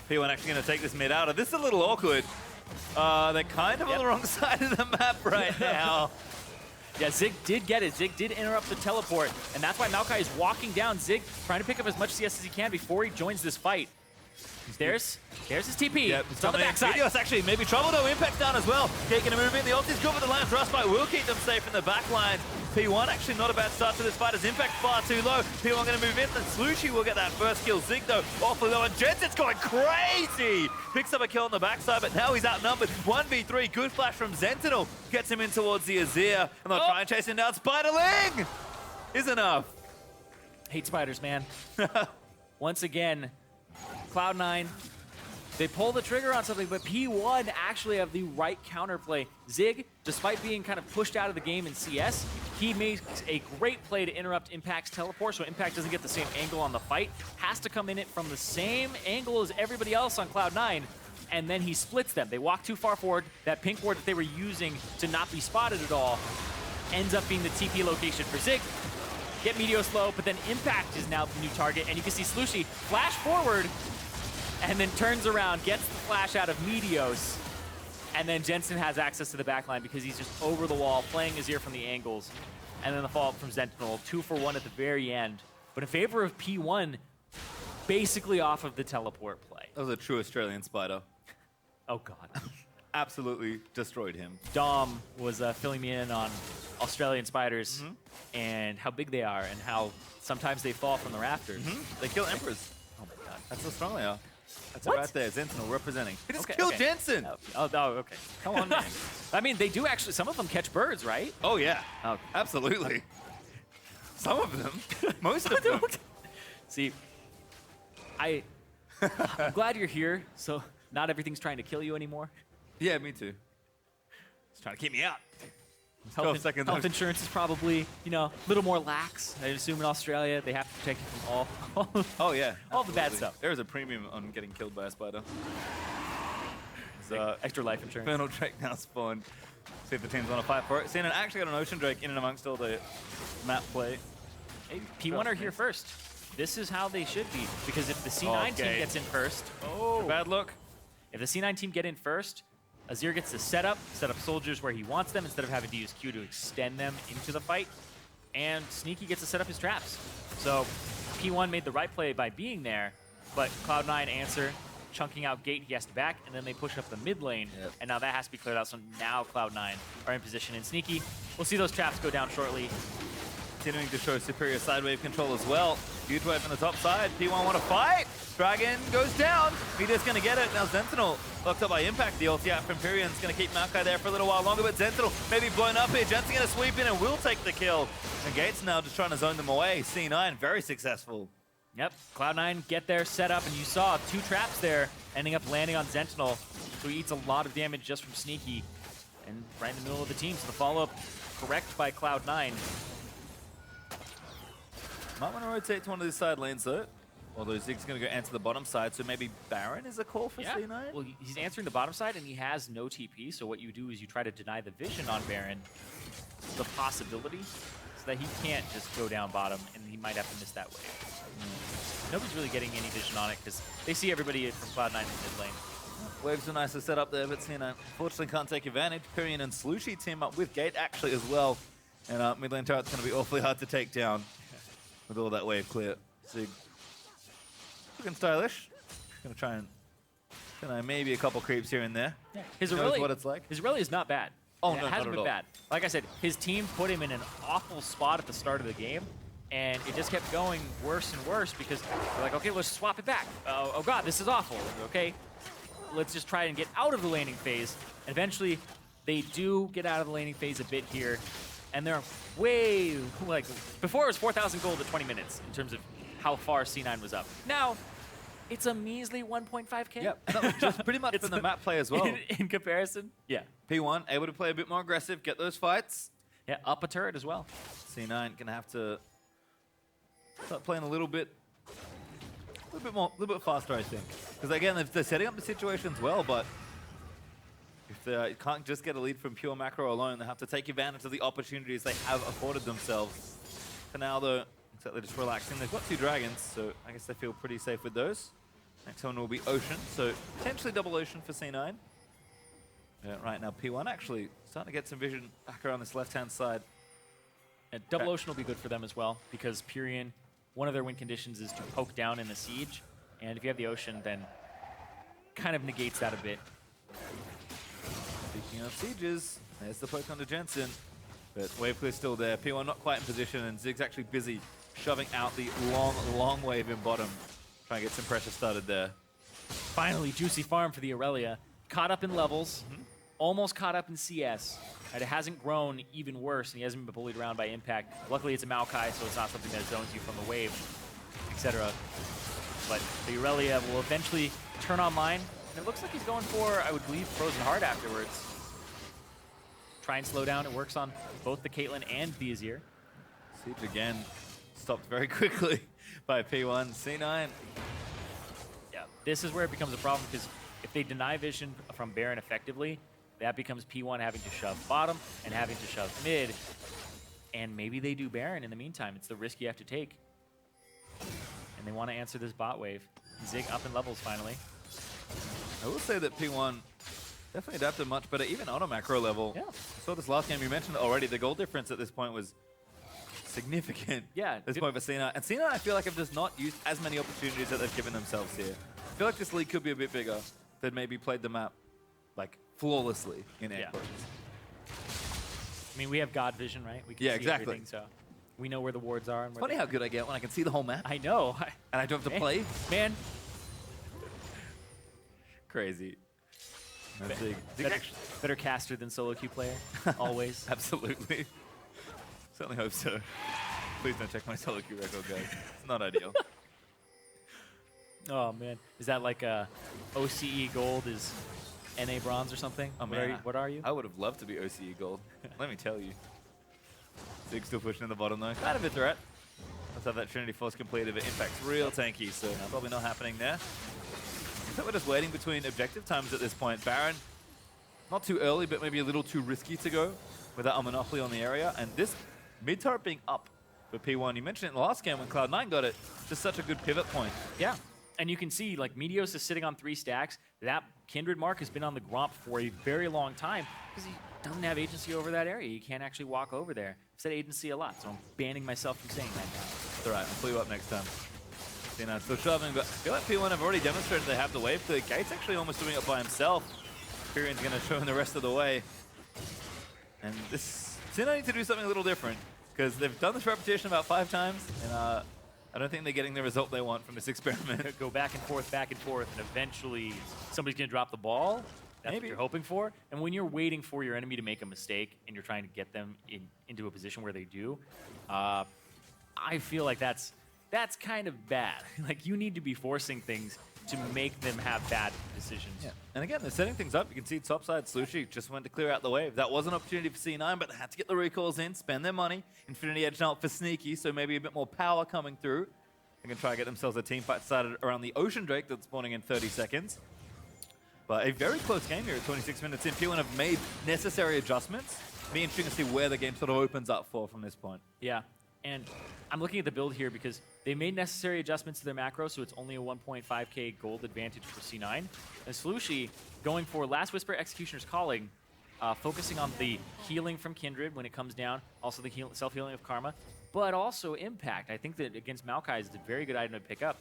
P1 actually going to take this mid outer. This is a little awkward. They're kind of on the wrong side of the map right now. Yeah, Zig did get it. Zig did interrupt the teleport, and that's why Maokai is walking down. Zig trying to pick up as much CS as he can before he joins this fight. There's his TP. Yep, it's on the backside. Meteos actually maybe trouble, though. Impact down as well. Gate going to move in. The ult is good, but the line thrust fight will keep them safe in the back line. P1 actually not a bad start to this fight as Impact far too low. P1 going to move in, and Slooshi will get that first kill. Zig, though, awfully low, and Jensen's going crazy. Picks up a kill on the backside, but now he's outnumbered. 1v3, good flash from Zentinel. Gets him in towards the Azir, and they'll try and chase him down. Spiderling is enough. Hate spiders, man. Once again, Cloud9 They pull the trigger on something, but P1 actually have the right counterplay. Zig, despite being kind of pushed out of the game in CS, he makes a great play to interrupt Impact's teleport, so Impact doesn't get the same angle on the fight. Has to come in it from the same angle as everybody else on Cloud9, and then he splits them. They walk too far forward. That pink ward that they were using to not be spotted at all ends up being the TP location for Zig. Get Meteos low, but then Impact is now the new target, and you can see Slooshi flash forward, and then turns around, gets the flash out of Meteos, and then Jensen has access to the backline because he's just over the wall, playing Azir from the angles, and then the follow-up from Zentinel, 2 for 1 at the very end. But in favor of P1, basically off of the teleport play. That was a true Australian spider. Oh, God. Absolutely destroyed him. Dom was filling me in on Australian spiders and how big they are and how sometimes they fall from the rafters. They kill Emperors. Oh, my God. That's Australia. That's What? it right there. Zentinel representing. He just Okay, killed okay. Jensen. Oh, okay. Come on, man. I mean, they do actually, some of them catch birds, right? Oh, yeah. Oh. Absolutely. Some of them. Most of them. See, I'm glad you're here, so not everything's trying to kill you anymore. Yeah, me too. It's trying to keep me out. 12 seconds. Health insurance is probably, you know, a little more lax. I assume in Australia they have to protect you from all Oh, yeah. all the bad absolutely. stuff. There is a premium on getting killed by a spider. Extra life insurance. Infernal Drake now spawned. See if the teams want to fight for it. Cena actually got an Ocean Drake in and amongst all the map play. Hey, P1 are here first. This is how they should be, because if the C9 team Okay. gets in first, Bad look. if the C9 team get in first, Azir gets to set up soldiers where he wants them instead of having to use Q to extend them into the fight. And Sneaky gets to set up his traps. So P1 made the right play by being there, but Cloud9 answer, chunking out gate, he has to back, and then they push up the mid lane, and now that has to be cleared out, so now Cloud9 are in position. And Sneaky, we'll see those traps go down shortly. Continuing to show superior side wave control as well. Huge wave from the top side. P1 want to fight. Dragon goes down. Meteos going to get it. Now Zentinel locked up by Impact. The ulti out from Pirean's going to keep Maokai there for a little while longer, but Zentinel maybe blown up here. Jensen going to sweep in and will take the kill. And Gates now just trying to zone them away. C9 very successful. Yep, Cloud9 get there, set up, and you saw 2 traps there, ending up landing on Zentinel, who eats a lot of damage just from Sneaky. And right in the middle of the team, so the follow-up correct by Cloud9. Might want to rotate to one of these side lanes though. Although Zig's going to go answer the bottom side, so maybe Baron is a call for C9? Well, he's answering the bottom side, and he has no TP, so what you do is you try to deny the vision on Baron, the possibility, so that he can't just go down bottom, and he might have to miss that wave. Nobody's really getting any vision on it, because they see everybody from Cloud9 in mid lane. Waves are nice to set up there, but C9 unfortunately can't take advantage. Pirean and Slooshi team up with Gate actually as well. And mid lane turret's going to be awfully hard to take down with all that wave clear. Zig looking stylish. Going to try and maybe a couple creeps here and there. His Knows Irelia, what it's like. His Irelia is not bad. Oh, it no, hasn't not at been all. bad. Like I said, his team put him in an awful spot at the start of the game, and it just kept going worse and worse because they're like, okay, let's swap it back. Oh God, this is awful. Okay, let's just try and get out of the laning phase. And eventually, they do get out of the laning phase a bit here, and they're way, like, before it was 4,000 gold at 20 minutes in terms of how far C9 was up. Now, it's a measly 1.5k. Yep, no, just pretty much from the map play as well. In comparison, yeah. P1 able to play a bit more aggressive, get those fights. Yeah, up a turret as well. C9 gonna have to start playing a little bit more, a little bit faster, I think. Because again, they're setting up the situations well, but if they can't just get a lead from pure macro alone, they have to take advantage of the opportunities they have afforded themselves. For now, though, they're just relaxing. They've got 2 dragons, so I guess they feel pretty safe with those. Next one will be Ocean, so potentially double Ocean for C9. Yeah, right now, P1 actually starting to get some vision back around this left-hand side. And double Ocean will be good for them as well, because Pirean, one of their win conditions is to poke down in the siege, and if you have the Ocean, then kind of negates that a bit. Speaking of sieges, there's the poke onto Jensen, but wave clear still there. P1 not quite in position, and Zig's actually busy shoving out the long wave in bottom, trying to get some pressure started there. Finally, juicy farm for the Irelia. Caught up in levels, almost caught up in CS. And it hasn't grown even worse, and he hasn't been bullied around by Impact. Luckily, it's a Maokai, so it's not something that zones you from the wave, etc. But the Irelia will eventually turn online, And it looks like he's going for, I would believe, Frozen Heart afterwards. Try and slow down. It works on both the Caitlyn and the Azir. Siege again stopped very quickly by P1. C9. Yeah, this is where it becomes a problem because if they deny vision from Baron effectively, that becomes P1 having to shove bottom and having to shove mid. And maybe they do Baron in the meantime. It's the risk you have to take. And they want to answer this bot wave. Zig up in levels finally. I will say that P1 definitely adapted much better, even on a macro level. Yeah. So this last game, you mentioned it already, the goal difference at this point was significant. Yeah. At this point for Cena. And Cena, I feel like have just not used as many opportunities that they've given themselves here. I feel like this league could be a bit bigger. They'd maybe played the map like flawlessly in air quotes. I mean, we have God vision, right? We can see exactly. everything, so we know where the wards are. And It's funny how good I get when I can see the whole map. I know. And I don't have to play. Man. Crazy. Better caster than solo queue player, always. Absolutely. Certainly hope so. Please don't check my solo queue record, guys. It's not ideal. Oh, man. Is that like a OCE gold is NA bronze or something? Oh, man. What are you? I would have loved to be OCE gold. Let me tell you. Zig's still pushing in the bottom, though. Kind of a threat. Let's have that Trinity Force completed, but Impact's real tanky, so probably not happening there. I think we're just waiting between objective times at this point. Baron, not too early, but maybe a little too risky to go without a monopoly on the area. And this mid turret being up for P1, you mentioned it in the last game when Cloud9 got it, just such a good pivot point. Yeah. And you can see, like, Meteos is sitting on 3 stacks. That Kindred mark has been on the Gromp for a very long time because he doesn't have agency over that area. You can't actually walk over there. I've said agency a lot, so I'm banning myself from saying that now. It's all right. I'll pull you up next time. Cena still shoving, but I feel like P1 have already demonstrated they have the wave clear. Gate's actually almost doing it by himself. Pirean's going to show him the rest of the way. And this Cena need to do something a little different because they've done this repetition about 5 times, and I don't think they're getting the result they want from this experiment. Go back and forth, and eventually somebody's going to drop the ball. That's what you're hoping for. And when you're waiting for your enemy to make a mistake and you're trying to get them into a position where they do, I feel like that's kind of bad. Like, you need to be forcing things to make them have bad decisions. Yeah. And again, they're setting things up. You can see topside Slooshi just went to clear out the wave. That was an opportunity for C9, but they had to get the recalls in, spend their money. Infinity Edge now for Sneaky, so maybe a bit more power coming through. They can try to get themselves a team fight started around the Ocean Drake that's spawning in 30 seconds. But a very close game here at 26 minutes in. P1 have made necessary adjustments. It'll be interesting to see where the game sort of opens up from this point. Yeah. And I'm looking at the build here because they made necessary adjustments to their macro, so it's only a 1.5k gold advantage for C9. And Slooshi going for Last Whisper Executioner's Calling, focusing on the healing from Kindred when it comes down, also the self-healing of Karma, but also Impact. I think that against Maokai is a very good item to pick up,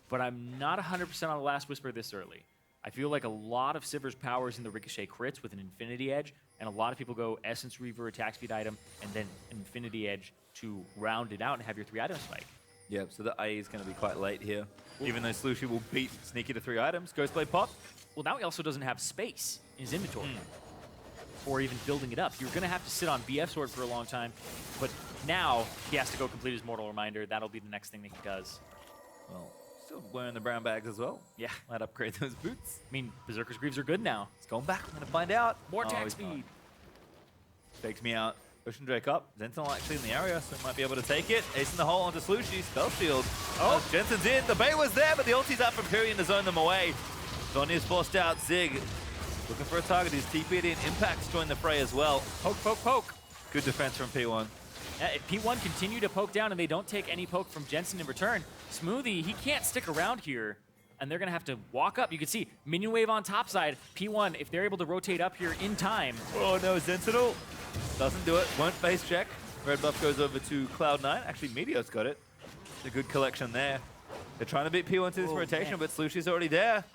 but I'm not 100% on the Last Whisper this early. I feel like a lot of Sivir's power is in the Ricochet crits with an Infinity Edge, and a lot of people go Essence Reaver attack speed item, and then Infinity Edge to round it out and have your 3-item spike. Yeah, so the IE is going to be quite late here. Even though Slooshi will beat Sneaky to 3 items. Ghostblade pop. Well, now he also doesn't have space in his inventory for even building it up. You're going to have to sit on BF Sword for a long time, but now he has to go complete his Mortal Reminder. That'll be the next thing that he does. Well, still wearing the brown bags as well. Yeah. Might upgrade those boots. I mean, Berserker's Greaves are good now. It's going back. I'm going to find out. More attack speed. Takes me out. Ocean Drake up. Zentinel actually in the area, so might be able to take it. Ace in the hole onto Slooshi. Spell shield. Oh, Jensen's in. The bait was there, but the ulti's out from Pirean to zone them away. Donnie's forced out. Zig looking for a target. He's TP'd in. Impact's joined the fray as well. Poke, poke, poke. Good defense from P1. If P1 continue to poke down and they don't take any poke from Jensen in return, Smoothie, he can't stick around here, and they're going to have to walk up. You can see minion wave on top side. P1, if they're able to rotate up here in time. Oh no, Zentinel doesn't do it. Won't face check. Red buff goes over to Cloud9. Actually, Meteos got it. It's a good collection there. They're trying to beat P1 to this rotation, man. but Slooshi's already there.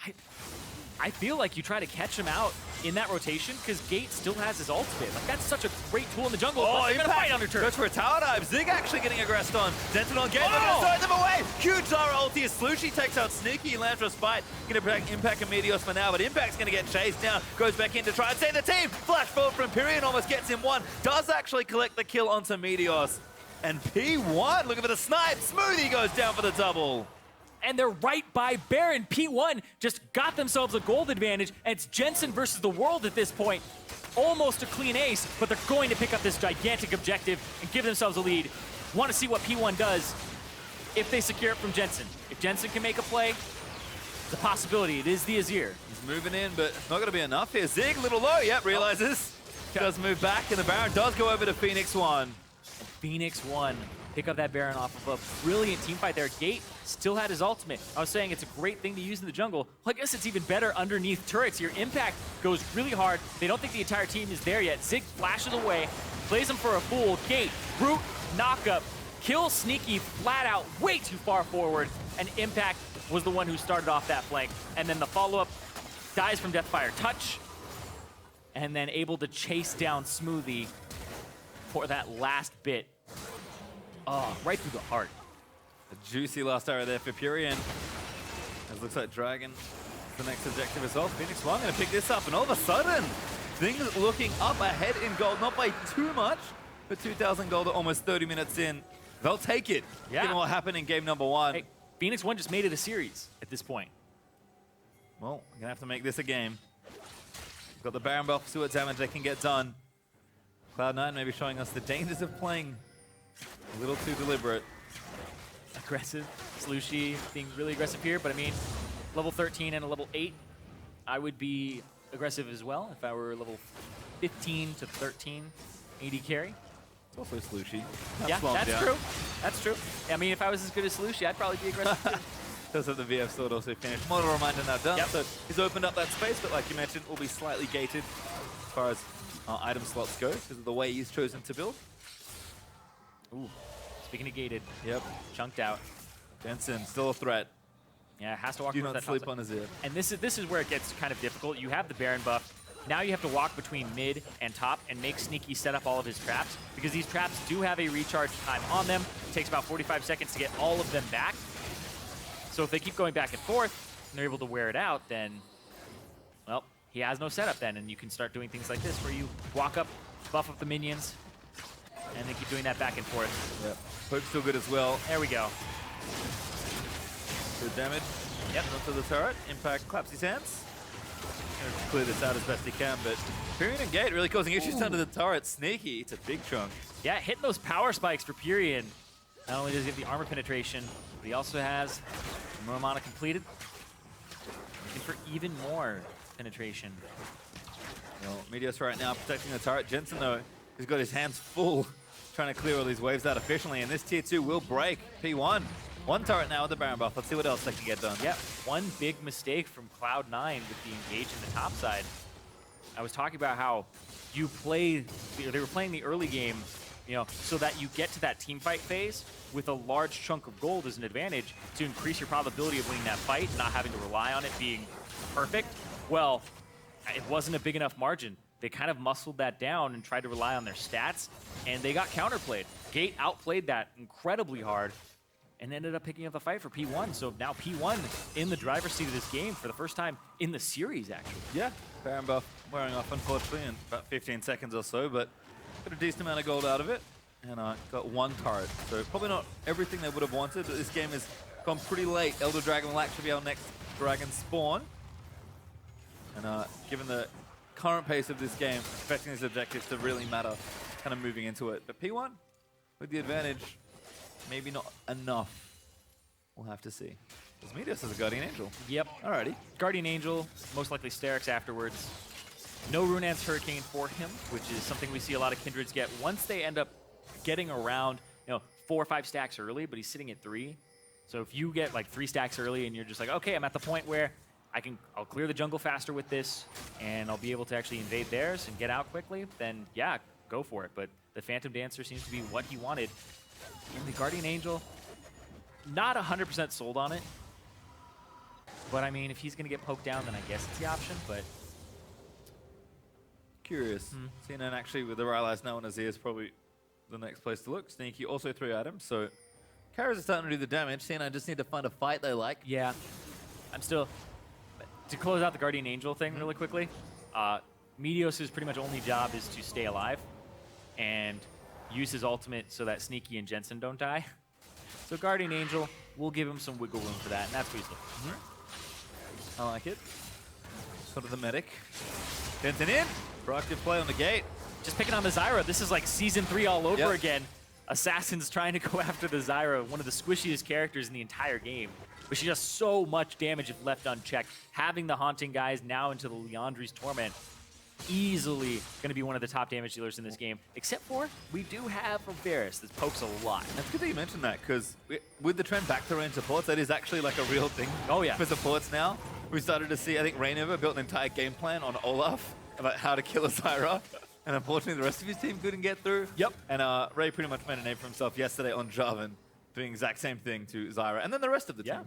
I feel like you try to catch him out in that rotation because Gate still has his ultimate. Like, that's such a great tool in the jungle. Oh, They're gonna fight under turn. Goes for a tower dive. Zig actually getting aggressed on. Zentinel and Gate. They're going to throw them away. Huge Zyra ulti as Slooshi takes out Sneaky. Lands for a spite. Going to protect Impact and Meteos for now, but Impact's going to get chased down. Goes back in to try and save the team. Flash forward from Pirean almost gets him one. Does actually collect the kill onto Meteos. And P1 looking for the snipe. Smoothie goes down for the double. and they're right by Baron. P1 just got themselves a gold advantage, and it's Jensen versus the world at this point. Almost a clean ace, but they're going to pick up this gigantic objective and give themselves a lead. Want to see what P1 does if they secure it from Jensen. If Jensen can make a play, it's a possibility. It is the Azir. He's moving in, but it's not going to be enough here. Zig, a little low. Yep, realizes. Does move back, and the Baron does go over to Phoenix1. Phoenix1 pick up that Baron off of a brilliant team fight there. Gate still had his ultimate. I was saying it's a great thing to use in the jungle. Well, I guess it's even better underneath turrets. Your impact goes really hard. They don't think the entire team is there yet. Zig flashes away, plays him for a fool. Gate, brute, knockup, kill Sneaky flat out, way too far forward, and Impact was the one who started off that flank. And then the follow-up dies from Deathfire Touch, and then able to chase down Smoothie for that last bit. Oh, right through the heart. A juicy last arrow there for Pirean. It looks like Dragon is the next objective as well. Phoenix1 going to pick this up, and all of a sudden, things looking up ahead in gold, not by too much, but 2,000 gold at almost 30 minutes in. They'll take it, given what happened in game number 1. Hey, Phoenix1 just made it a series at this point. Well, we're going to have to make this a game. Got the Baron buff, see what damage they can get done. Cloud9 maybe showing us the dangers of playing a little too deliberate. Aggressive. Slooshi being really aggressive here, but I mean, level 13 and a level 8, I would be aggressive as well if I were level 15 to 13 AD carry. It's also Slooshi. Yeah, that's true. That's true. I mean, if I was as good as Slooshi, I'd probably be aggressive too. Does have the VF sword also finished. Model reminder now done. Yep. So he's opened up that space, but like you mentioned, will be slightly gated as far as item slots go because of the way he's chosen to build. Ooh, speaking of gated. Yep. Chunked out. Jensen, still a threat. Yeah, has to walk Do towards not that sleep top on Azir. And this is where it gets kind of difficult. You have the Baron buff. Now you have to walk between mid and top and make Sneaky set up all of his traps, because these traps do have a recharge time on them. It takes about 45 seconds to get all of them back. So if they keep going back and forth and they're able to wear it out, then, well, he has no setup then, and you can start doing things like this where you walk up, buff up the minions, and then keep doing that back and forth. Yep. Poke's still good as well. There we go. Good damage. Yep. Onto the turret. Impact claps his hands. Gonna clear this out as best he can, but Pirean and Gate really causing issues under the turret. Sneaky, it's a big chunk. Yeah, hitting those power spikes for Pirean. Not only does he have the armor penetration, but he also has more mana completed. Looking for even more penetration. Well, Meteos right now protecting the turret. Jensen, though, has got his hands full trying to clear all these waves out efficiently, and this tier 2 will break. P1, one turret now with the Baron buff. Let's see what else they can get done. Yep, one big mistake from Cloud9 with the engage in the top side. I was talking about how you play, they were playing the early game, you know, so that you get to that team fight phase with a large chunk of gold as an advantage to increase your probability of winning that fight, not having to rely on it being perfect. Well, it wasn't a big enough margin. They kind of muscled that down and tried to rely on their stats, and they got counterplayed. Gate outplayed that incredibly hard and ended up picking up the fight for P1. So now P1 in the driver's seat of this game for the first time in the series, actually. Yeah, Baron buff wearing off, unfortunately, in about 15 seconds or so, but got a decent amount of gold out of it, and got one turret. So probably not everything they would have wanted, but this game has gone pretty late. Elder Dragon will actually be our next Dragon spawn. And given the current pace of this game, expecting these objectives to really matter, kind of moving into it. But P1, with the advantage, maybe not enough. We'll have to see. Because Meteos is a Guardian Angel. Yep. Alrighty. Guardian Angel, most likely Sterix afterwards. No Runeance Hurricane for him, which is something we see a lot of Kindreds get once they end up getting around, 4 or 5 stacks early, but he's sitting at 3. So if you get like 3 stacks early and you're just like, okay, I'm at the point where I'll clear the jungle faster with this, and I'll be able to actually invade theirs and get out quickly, then yeah, go for it. But the Phantom Dancer seems to be what he wanted. And the Guardian Angel, not 100% sold on it. But I mean, if he's going to get poked down, then I guess it's the option, but... Curious. CNN actually, with the Rylai's now on Azir, is probably the next place to look. Sneaky, also 3 items, so... Carries are starting to do the damage. CNN just need to find a fight they like. Yeah. I'm still... To close out the Guardian Angel thing really quickly, Meteos' pretty much only job is to stay alive and use his ultimate so that Sneaky and Jensen don't die. So Guardian Angel, we'll give him some wiggle room for that, and that's what he's looking for. I like it. Sort of the medic. Jensen in. Proactive play on the gate. Just picking on the Zyra. This is like Season 3 all over again. Assassins trying to go after the Zyra, one of the squishiest characters in the entire game. But she does so much damage if left unchecked. Having the Haunting guys now into the Leandri's Torment, easily going to be one of the top damage dealers in this game. Except for, we do have a Varus that pokes a lot. That's good that you mentioned that, because with the trend back to range supports, that is actually like a real thing for supports now. We started to see, I think Rainover built an entire game plan on Olaf about how to kill a Zyra. And unfortunately, the rest of his team couldn't get through. Yep. And Ray pretty much made a name for himself yesterday on Jarvan, doing the exact same thing to Zyra. And then the rest of the team.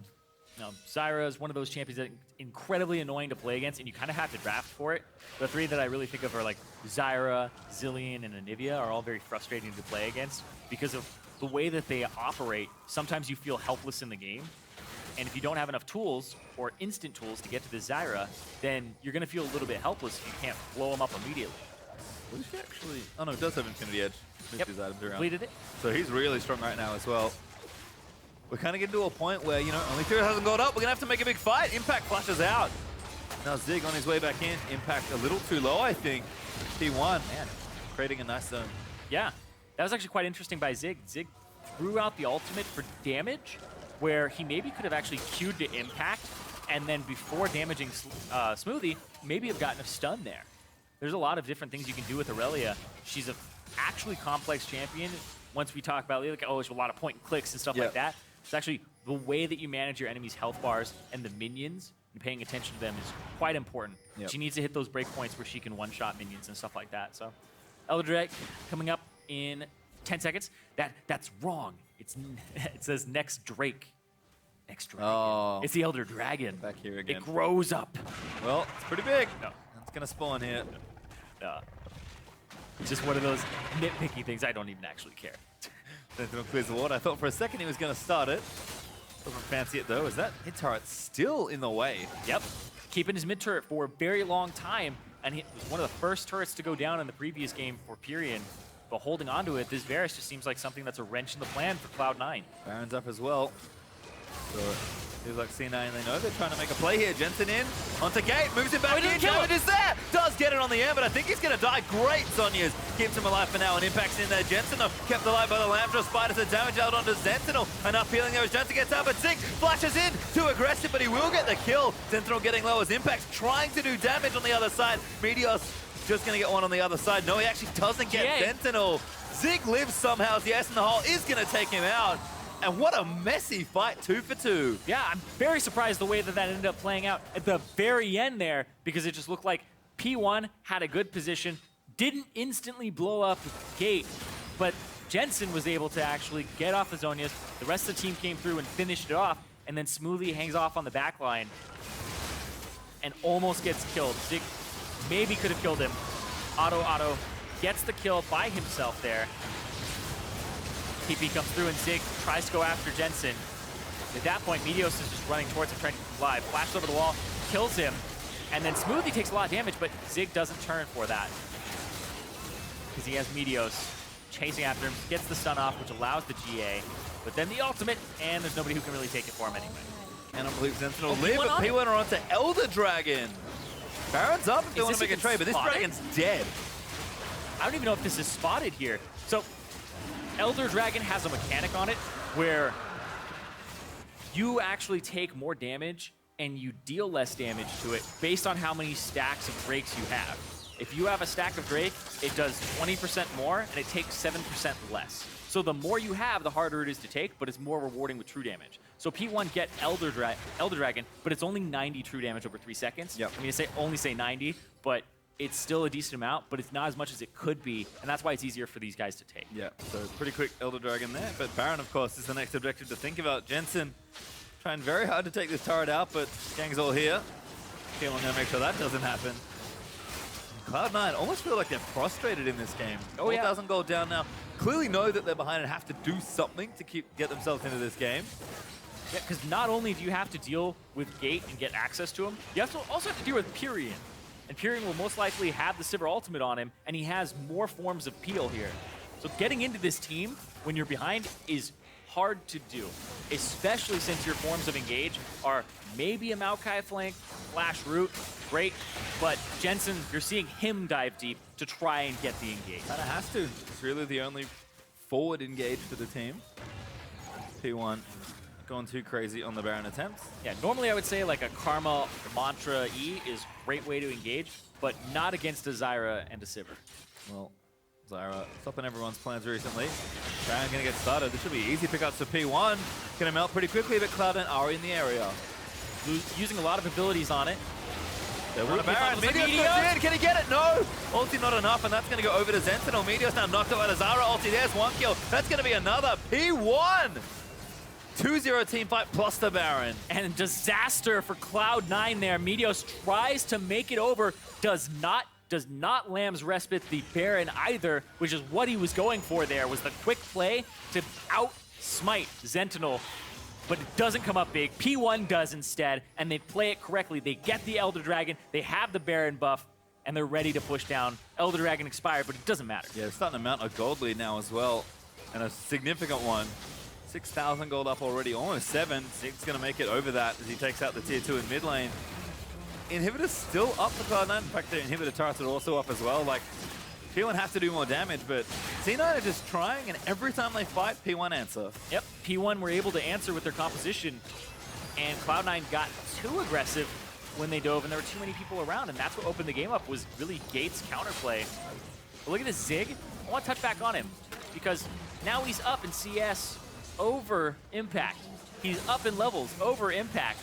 No, Zyra is one of those champions that incredibly annoying to play against, and you kind of have to draft for it. The three that I really think of are like Zyra, Zillion, and Anivia are all very frustrating to play against because of the way that they operate. Sometimes you feel helpless in the game, and if you don't have enough tools or instant tools to get to the Zyra, then you're going to feel a little bit helpless if you can't blow them up immediately. Slooshi actually... Oh no, it does have Infinity Edge. Yep, completed it. So he's really strong right now as well. We're kind of getting to a point where, you know, only 2 hasn't got up. We're going to have to make a big fight. Impact flashes out. Now Zig on his way back in. Impact a little too low, I think. T1, man, creating a nice zone. Yeah, that was actually quite interesting by Zig. Zig threw out the ultimate for damage, where he maybe could have actually queued to Impact, and then before damaging Smoothie, maybe have gotten a stun there. There's a lot of different things you can do with Irelia. She's a actually complex champion. Once we talk about, like, oh, there's a lot of point and clicks and stuff like that. It's actually the way that you manage your enemy's health bars and the minions and paying attention to them is quite important. She needs to hit those breakpoints where she can one-shot minions and stuff like that. So, Elder Drake coming up in 10 seconds. That's wrong. It says next Drake. Next Dragon. Oh. It's the Elder Dragon. Back here again. It grows up. Well, it's pretty big. No. It's going to spawn here. It's just one of those nitpicky things. I don't even actually care. Zentinel clears the water. I thought for a second he was going to start it. Doesn't fancy it though. Is that hit turret still in the way? Yep. Keeping his mid turret for a very long time. And it was one of the first turrets to go down in the previous game for Pirean. But holding onto it, this Varus just seems like something that's a wrench in the plan for Cloud9. Baron's up as well. So feels like C9, they know they're trying to make a play here. Jensen in, onto gate, moves it back in, damage is there! Does get it on the air, but I think he's going to die. Great, Sonya's keeps him alive for now, and Impact's in there. Jensen kept alive by the Lambda Spiders, the damage out onto Zentinel. Enough healing there as Jensen gets out, but Zig flashes in, too aggressive, but he will get the kill. Zentinel getting low as Impact's trying to do damage on the other side. Meteos just going to get one on the other side. No, he actually doesn't get Zentinel. Zig lives somehow as the S in the hole is going to take him out. And what a messy fight, 2 for 2. Yeah, I'm very surprised the way that ended up playing out at the very end there, because it just looked like P1 had a good position, didn't instantly blow up gate, but Jensen was able to actually get off the Zonias. The rest of the team came through and finished it off, and then Smoothie hangs off on the back line and almost gets killed. Zig maybe could have killed him. Otto gets the kill by himself there. TP comes through and Zig tries to go after Jensen. At that point, Meteos is just running towards him, trying to fly. Flashes over the wall, kills him, and then Smoothie takes a lot of damage, but Zig doesn't turn for that. Because he has Meteos chasing after him, gets the stun off, which allows the GA, but then the ultimate, and there's nobody who can really take it for him anyway. Cannot believe Zentinel live, but P1 are onto Elder Dragon. Baron's up if they want to make a trade, but this Dragon's dead. I don't even know if this is spotted here. So, Elder Dragon has a mechanic on it where you actually take more damage and you deal less damage to it based on how many stacks of Drakes you have. If you have a stack of Drake, it does 20% more and it takes 7% less. So the more you have, the harder it is to take, but it's more rewarding with true damage. So P1 get Elder Dragon, but it's only 90 true damage over 3 seconds. Yep. I mean, only say 90, but it's still a decent amount, but it's not as much as it could be, and that's why it's easier for these guys to take. Yeah, so pretty quick Elder Dragon there, but Baron, of course, is the next objective to think about. Jensen trying very hard to take this turret out, but gang's all here. Caitlyn gonna make sure that doesn't happen. Cloud9 almost feel like they're frustrated in this game. 4,000 gold down now. Clearly know that they're behind and have to do something to get themselves into this game. Yeah, because not only do you have to deal with Gate and get access to him, you also have to deal with Pirean. And Pirean will most likely have the Sivir ultimate on him, and he has more forms of peel here. So getting into this team when you're behind is hard to do, especially since your forms of engage are maybe a Maokai flank, flash root, great, but Jensen, you're seeing him dive deep to try and get the engage. Kinda has to. It's really the only forward engage for the team. P1 going too crazy on the Baron attempts. Yeah, normally I would say like a Karma Mantra E is a great way to engage, but not against a Zyra and a Sivir. Well, Zyra stopping everyone's plans recently. Baron gonna get started. This should be easy pickups for P1. Gonna melt pretty quickly, but Cloud9 are in the area. Using a lot of abilities on it. There would Baron. Meteos goes in. Can he get it? No! Ulti not enough, and that's gonna go over to Zentinel. Meteos now knocked out by the Zyra ulti. There's one kill. That's gonna be another. P1! 2-0 team fight plus the Baron. And disaster for Cloud9 there. Meteos tries to make it over, does not Lamb's respite the Baron either, which is what he was going for there, was the quick play to out-smite Zentinel. But it doesn't come up big. P1 does instead, and they play it correctly. They get the Elder Dragon, they have the Baron buff, and they're ready to push down. Elder Dragon expired, but it doesn't matter. Yeah, they're starting to mount a gold lead now as well, and a significant one. 6,000 gold up already, almost 7. Zig's going to make it over that as he takes out the tier 2 in mid lane. Inhibitor's still up for Cloud9. In fact, their inhibitor turrets are also up as well. Like, P1 have to do more damage, but C9 are just trying, and every time they fight, P1 answer. Yep, P1 were able to answer with their composition, and Cloud9 got too aggressive when they dove, and there were too many people around, and that's what opened the game up, was really Gates' counterplay. But look at this Zig. I want to touch back on him, because now he's up in CS over Impact. He's up in levels over Impact.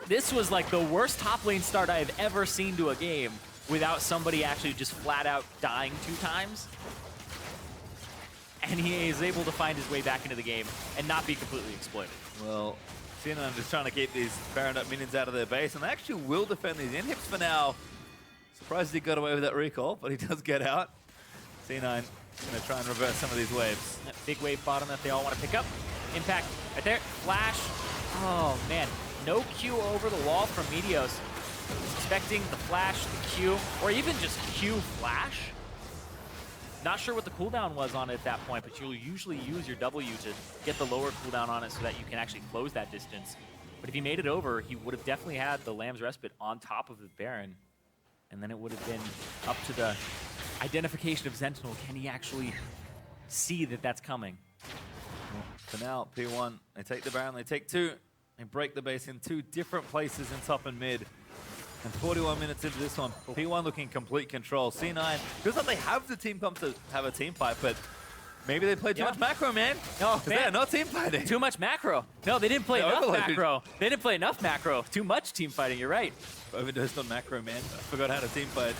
This was like the worst top lane start I have ever seen to a game without somebody actually just flat out dying 2 times. And he is able to find his way back into the game and not be completely exploited. Well, C9 just trying to keep these Baron up minions out of their base, and they actually will defend these inhibs for now. Surprised he got away with that recall, but he does get out. C9 going to try and reverse some of these waves. That big wave bottom that they all want to pick up. Impact right there. Flash. Oh, man. No Q over the wall from Meteos. Expecting the flash, the Q, or even just Q flash. Not sure what the cooldown was on it at that point, but you'll usually use your W to get the lower cooldown on it so that you can actually close that distance. But if he made it over, he would have definitely had the Lamb's Respite on top of the Baron. And then it would have been up to the identification of Zentinel. Can he actually see that that's coming? Well, for now, P1, they take the Baron, they take 2. They break the base in 2 different places in top and mid. And 41 minutes into this one, P1 looking in complete control. C9, feels like they have the team comp to have a team fight, but maybe they played too much macro, man. No, man. They're not team fighting. Too much macro. No, they didn't play enough macro. They didn't play enough macro. Too much team fighting, you're right. Overdosed on macro, man. Forgot how to team fight.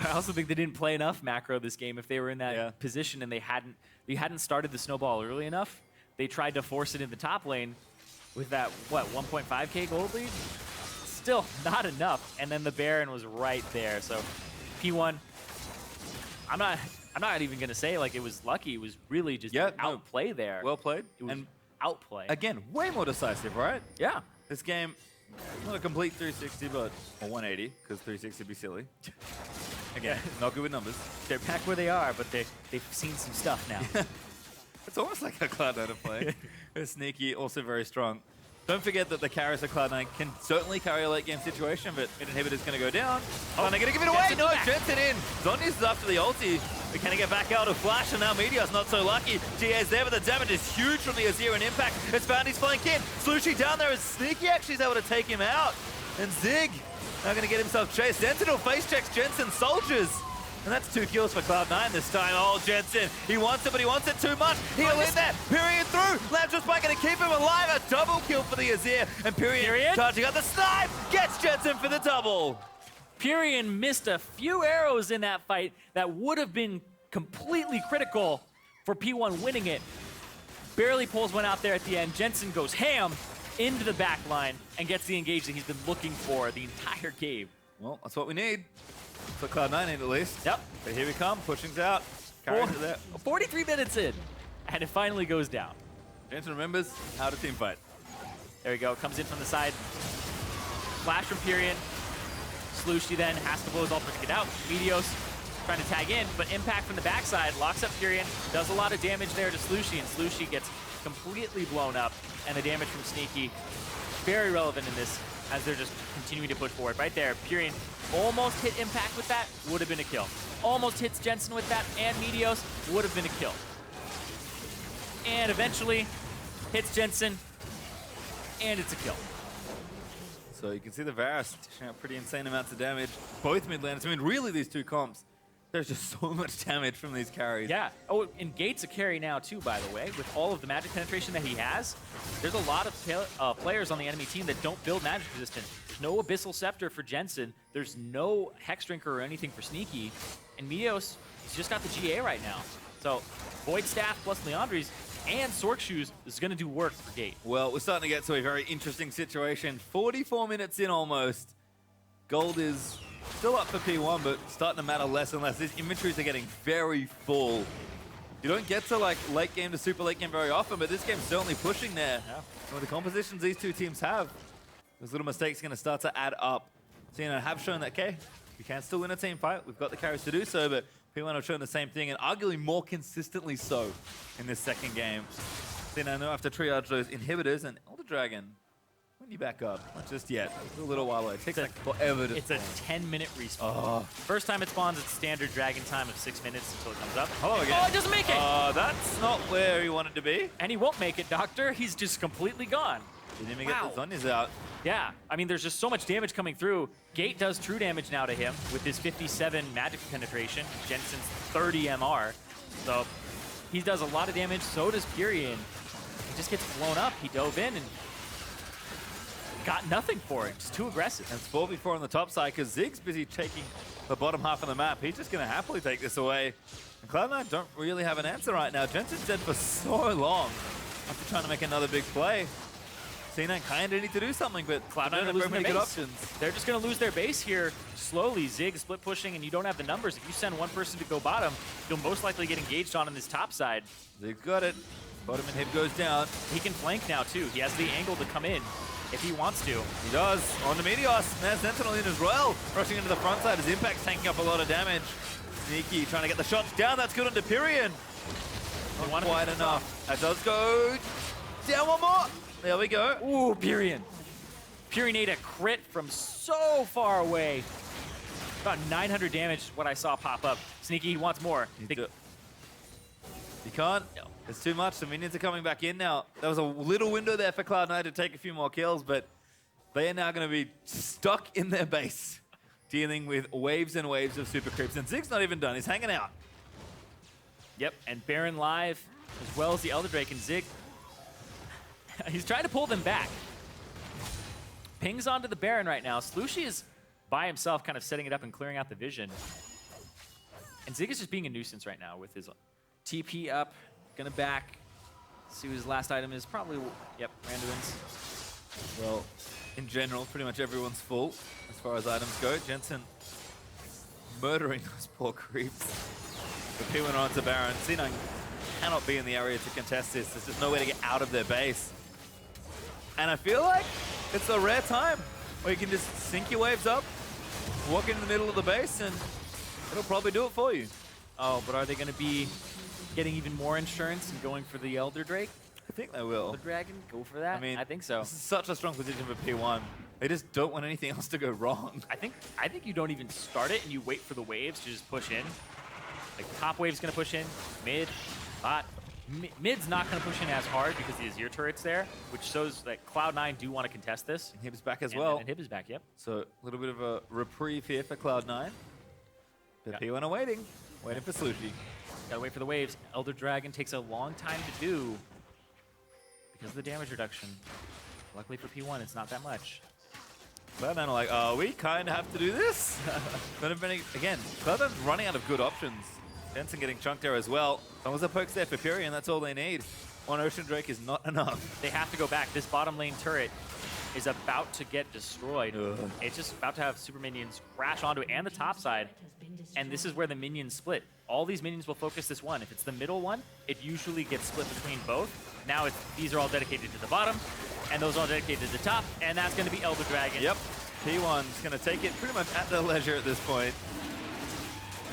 I also think they didn't play enough macro this game. If they were in that position and they hadn't started the snowball early enough, they tried to force it in the top lane with that, what, 1.5k gold lead? Still not enough. And then the Baron was right there. So P1, I'm not even going to say like it was lucky. It was really just outplay there. Well played. It was outplay. Again, way more decisive, right? Yeah. This game, not a complete 360, but a 180, because 360 would be silly. Again, not good with numbers. They're back where they are, but they've seen some stuff now. It's almost like a Cloud9 to play. They're sneaky, also very strong. Don't forget that the carries of Cloud9 can certainly carry a late game situation, but mid inhibitor's going to go down. Oh, and they're going to give it away. No, Jensen in. Zhonya's is after the ulti. But can he get back out of Flash? And now Meteos not so lucky. GA's there, but the damage is huge from the Azir and Impact. It's found his flank in. Slooshi down there is sneaky, actually is able to take him out. And Zig now going to get himself chased. Zentinel face checks Jensen soldiers. And that's 2 kills for Cloud9 this time. Oh, Jensen, he wants it, but he wants it too much. He'll in there. Pirean through. Lamb's just going to keep him alive. A double kill for the Azir. And Pirean charging out the snipe. Gets Jensen for the double. Pirean missed a few arrows in that fight that would have been completely critical for P1 winning it. Barely pulls one out there at the end. Jensen goes ham into the back line and gets the engage that he's been looking for the entire game. Well, that's what we need. For Cloud9 at least. Yep. But here we come. Pushing's out. Carries it there. 43 minutes in. And it finally goes down. Jensen remembers how to team fight. There we go. Comes in from the side. Flash from Pirean. Slooshi then has to blow his ultimate to get out. Meteos trying to tag in, but impact from the backside locks up Pirean, does a lot of damage there to Slooshi, and Slooshi gets completely blown up, and the damage from Sneaky, very relevant in this, as they're just continuing to push forward. Right there, Pirean almost hit impact with that, would have been a kill. Almost hits Jensen with that, and Meteos would have been a kill. And eventually, hits Jensen, and it's a kill. So you can see the Varus dishing out pretty insane amounts of damage. Both mid laners. I mean, really, these two comps, there's just so much damage from these carries. Yeah. Oh, and Gate's a carry now, too, by the way. With all of the magic penetration that he has, there's a lot of players on the enemy team that don't build magic resistance. There's no Abyssal Scepter for Jensen. There's no Hex Drinker or anything for Sneaky. And Meteos, he's just got the GA right now. So Void Staff plus Leandri's and Sork Shoes is going to do work for Gate. Well, we're starting to get to a very interesting situation. 44 minutes in almost. Gold is still up for P1, but starting to matter less and less. These inventories are getting very full. You don't get to like late game to super late game very often, but this game's certainly pushing there. Yeah. With the compositions these two teams have, those little mistakes are going to start to add up. So, you know, have shown that, okay, we can still win a team fight. We've got the carries to do so, but P1 have shown the same thing, and arguably more consistently so in this second game. So, you know, now have to triage those inhibitors, and Elder Dragon, when do you back up? Not just yet. It's a little while away. It takes like forever to It's a 10-minute respawn. First time it spawns, it's standard dragon time of 6 minutes until it comes up. Hello again. Oh, it doesn't make it! That's not where he wanted to be. And he won't make it, Doctor. He's just completely gone. Didn't even get the Zonyas out. Yeah, I mean, there's just so much damage coming through. Gate does true damage now to him with his 57 magic penetration, Jensen's 30 MR. So he does a lot of damage, so does Pirean. He just gets blown up. He dove in and got nothing for it. Just too aggressive. And it's 4v4 on the top side because Zig's busy taking the bottom half of the map. He's just going to happily take this away. And Cloud9 don't really have an answer right now. Jensen's dead for so long after trying to make another big play. C9 kind of need to do something, but Cloud9 don't are have losing very their good base. options. They're just going to lose their base here slowly. Zig split pushing, and you don't have the numbers. If you send one person to go bottom, you'll most likely get engaged on this top side. Zig's got it. Bottom inhib goes down. He can flank now, too. He has the angle to come in if he wants to. He does. On the Meteos. There's Zentinel in as well. Rushing into the front side. His impact's taking up a lot of damage. Sneaky trying to get the shots down. That's good onto Pirean. Not quite enough. That does go down one more. There we go. Ooh, Pirean. Pirean ate a crit from so far away. About 900 damage is what I saw pop up. Sneaky, he wants more. You can't. No. It's too much. The minions are coming back in now. There was a little window there for Cloud9 to take a few more kills, but they are now going to be stuck in their base, dealing with waves and waves of super creeps. And Zig's not even done. He's hanging out. Yep, and Baron live, as well as the Elder Drake, and Zig, he's trying to pull them back. Pings onto the Baron right now. Slooshi is by himself, kind of setting it up and clearing out the vision. And Zig is just being a nuisance right now with his TP up, gonna back. See what his last item is. Probably, yep, Randuin's. Well, in general, pretty much everyone's full as far as items go. Jensen murdering those poor creeps. The P went on to Baron. C9 cannot be in the area to contest this. There's just no way to get out of their base. And I feel like it's a rare time where you can just sync your waves up, walk into the middle of the base, and it'll probably do it for you. Oh, but are they going to be getting even more insurance and going for the Elder Drake? I think they will. The Dragon? Go for that? I mean, I think so. This is such a strong position for P1. They just don't want anything else to go wrong. I think you don't even start it and you wait for the waves to just push in. Like top wave's gonna push in, mid, bot. Mid's not gonna push in as hard because the Azir turret's there, which shows that Cloud9 do want to contest this. And Hib's back as well. And Hib is back, yep. So a little bit of a reprieve here for Cloud9. But P1 are waiting for Slooshi. Gotta wait for the waves. Elder Dragon takes a long time to do because of the damage reduction. Luckily for P1, it's not that much. Cloud9 are like, we kind of have to do this. But again, Cloud9's running out of good options. Jensen getting chunked there as well. As long as the poke's there for Pirean, that's all they need. One Ocean Drake is not enough. They have to go back. This bottom lane turret is about to get destroyed. Ugh. It's just about to have super minions crash onto it and the top side. And this is where the minions split. All these minions will focus this one. If it's the middle one, it usually gets split between both. Now these are all dedicated to the bottom, and those are all dedicated to the top, and that's going to be Elder Dragon. Yep. P1's going to take it pretty much at their leisure at this point.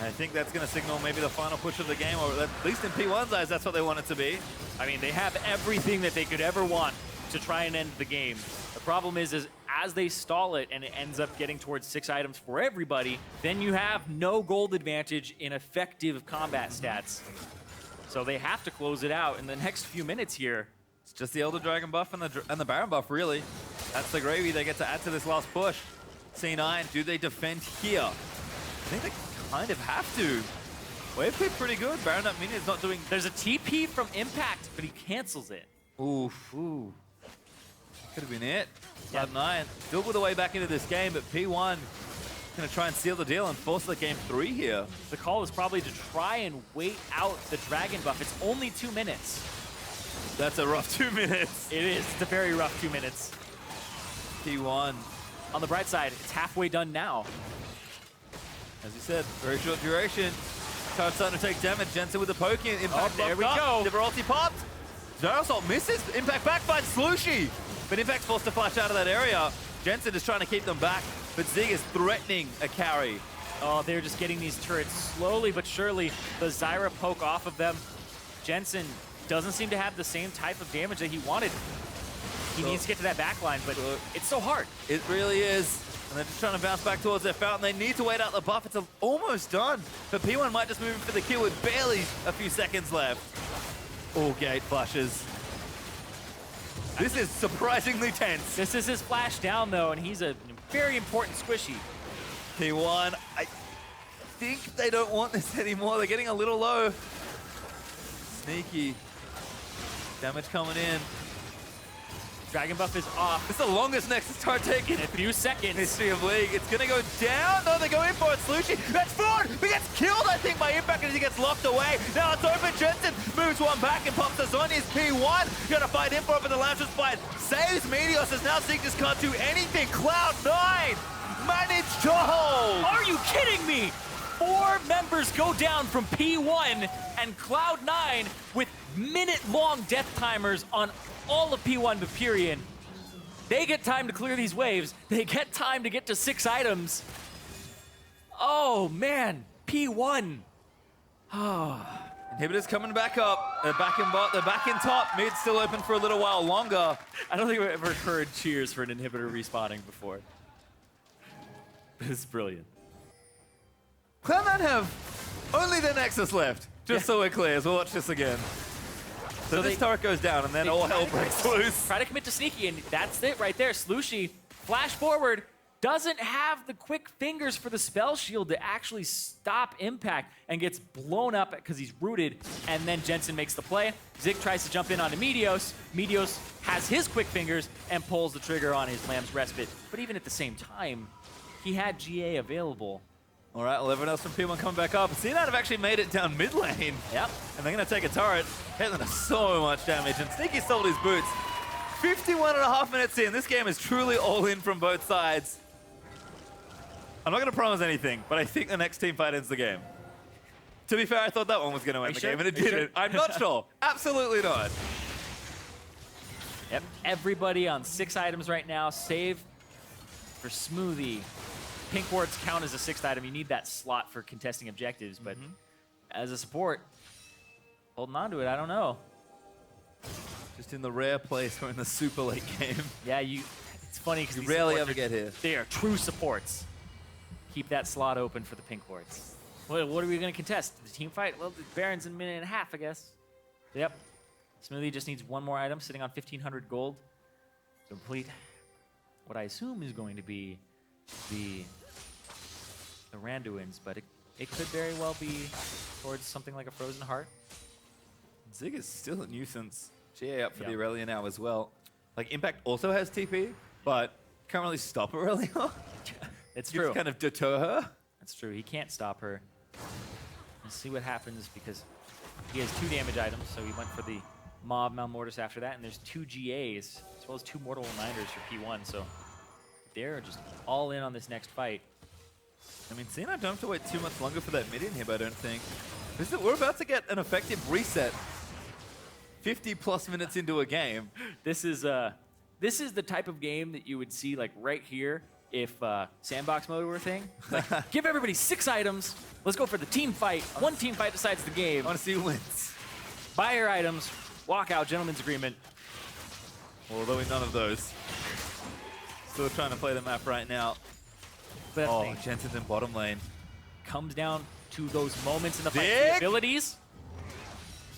I think that's going to signal maybe the final push of the game, or at least in P1's eyes, that's what they want it to be. I mean, they have everything that they could ever want to try and end the game. The problem is as they stall it and it ends up getting towards 6 items for everybody, then you have no gold advantage in effective combat stats. So they have to close it out in the next few minutes here. It's just the Elder Dragon buff and the Baron buff, really. That's the gravy they get to add to this last push. C9, do they defend here? I think they kind of have to. Wave clear pretty good. Baron up minion is not doing... There's a TP from Impact, but he cancels it. Oof. Could have been it. Cloud9 still with a way back into this game, but P1 going to try and seal the deal and force the game 3 here. The call is probably to try and wait out the Dragon buff. It's only 2 minutes. That's a rough 2 minutes. It is. It's a very rough 2 minutes. P1. On the bright side, it's halfway done now. As you said, very short duration. Card starting to take damage. Jensen with the poke in. Impact there we go. Never ulti popped. Zyra Assault misses. Impact back finds Slooshi. But Impact's forced to flash out of that area. Jensen is trying to keep them back, but Zig is threatening a carry. Oh, they're just getting these turrets slowly but surely. The Zyra poke off of them. Jensen doesn't seem to have the same type of damage that he wanted. He needs to get to that back line, but it's so hard. It really is. And they're just trying to bounce back towards their fountain. They need to wait out the buff. It's almost done. But P1 might just move in for the kill with barely a few seconds left. All gate flashes. This is surprisingly tense. This is his flash down, though, and he's a very important squishy. P1, I think they don't want this anymore. They're getting a little low. Sneaky. Damage coming in. Dragon buff is off. It's the longest Nexus start taken in a few seconds. History of League. It's going to go down. No, they go in for it. Slooshi, that's forward. He gets killed, I think, by Impact as he gets locked away. Now it's open. Jensen moves one back and pops us on his P1. Going to fight in for it, but the Launcher's fight saves Meteos as now Zig just can't do anything. Cloud9 managed to hold. Are you kidding me? 4 members go down from P1 and Cloud9 with minute-long death timers on all of P1 to Pirean. They get time to clear these waves. They get time to get to 6 items. Oh, man. P1. Inhibitors coming back up. They're back in bot. They're back in top. Mid's still open for a little while longer. I don't think I've ever heard cheers for an inhibitor respawning before. It's brilliant. Cloud9 have only their Nexus left. Just so we're clear, as we'll watch this again. So this turret goes down, and then all hell breaks loose. Try to commit to sneaky, and that's it right there. Slooshi, flash forward, doesn't have the quick fingers for the spell shield to actually stop Impact, and gets blown up because he's rooted, and then Jensen makes the play. Zig tries to jump in onto Meteos. Meteos has his quick fingers and pulls the trigger on his Lamb's Respite. But even at the same time, he had GA available. All right, well, everyone else from P1 coming back up. C9 have actually made it down mid lane. Yep. And they're going to take a turret. Caitlyn does so much damage, and Sneaky sold his boots. 51.5 minutes in. This game is truly all in from both sides. I'm not going to promise anything, but I think the next team fight ends the game. To be fair, I thought that one was going to end the game, and it didn't. I'm not sure. Absolutely not. Yep. Everybody on 6 items right now, save for Smoothie. Pink wards count as a 6th item. You need that slot for contesting objectives, but as a support, holding on to it, I don't know. Just in the rare place or in the super late game. Yeah, it's funny because you rarely ever get here. They are true supports. Keep that slot open for the pink wards. What are we going to contest? The team fight? Well, the Baron's in a minute and a half, I guess. Yep. Smoothie just needs 1 more item, sitting on 1,500 gold to complete what I assume is going to be the Randuins, but it could very well be towards something like a Frozen Heart. Zig is still a nuisance. GA up for the Irelia now as well. Like, Impact also has TP, but can't really stop Irelia. It's true. Just kind of deter her. That's true. He can't stop her. Let's see what happens because he has 2 damage items, so he went for the Mob Malmortis after that, and there's 2 GAs, as well as 2 Mortal Reminders for P1, so they're just all in on this next fight. I mean, C9 don't have to wait too much longer for that mid inhib, I don't think. We're about to get an effective reset 50+ minutes into a game. This is the type of game that you would see like right here if sandbox mode were a thing. Like, give everybody 6 items. Let's go for the team fight. One team fight decides the game. I want to see who wins. Buy your items, walk out, gentleman's agreement. Well, there'll be none of those. Still trying to play the map right now. But Oh, Jensen's in bottom lane. comes down to those moments in the fight. Dig! The abilities.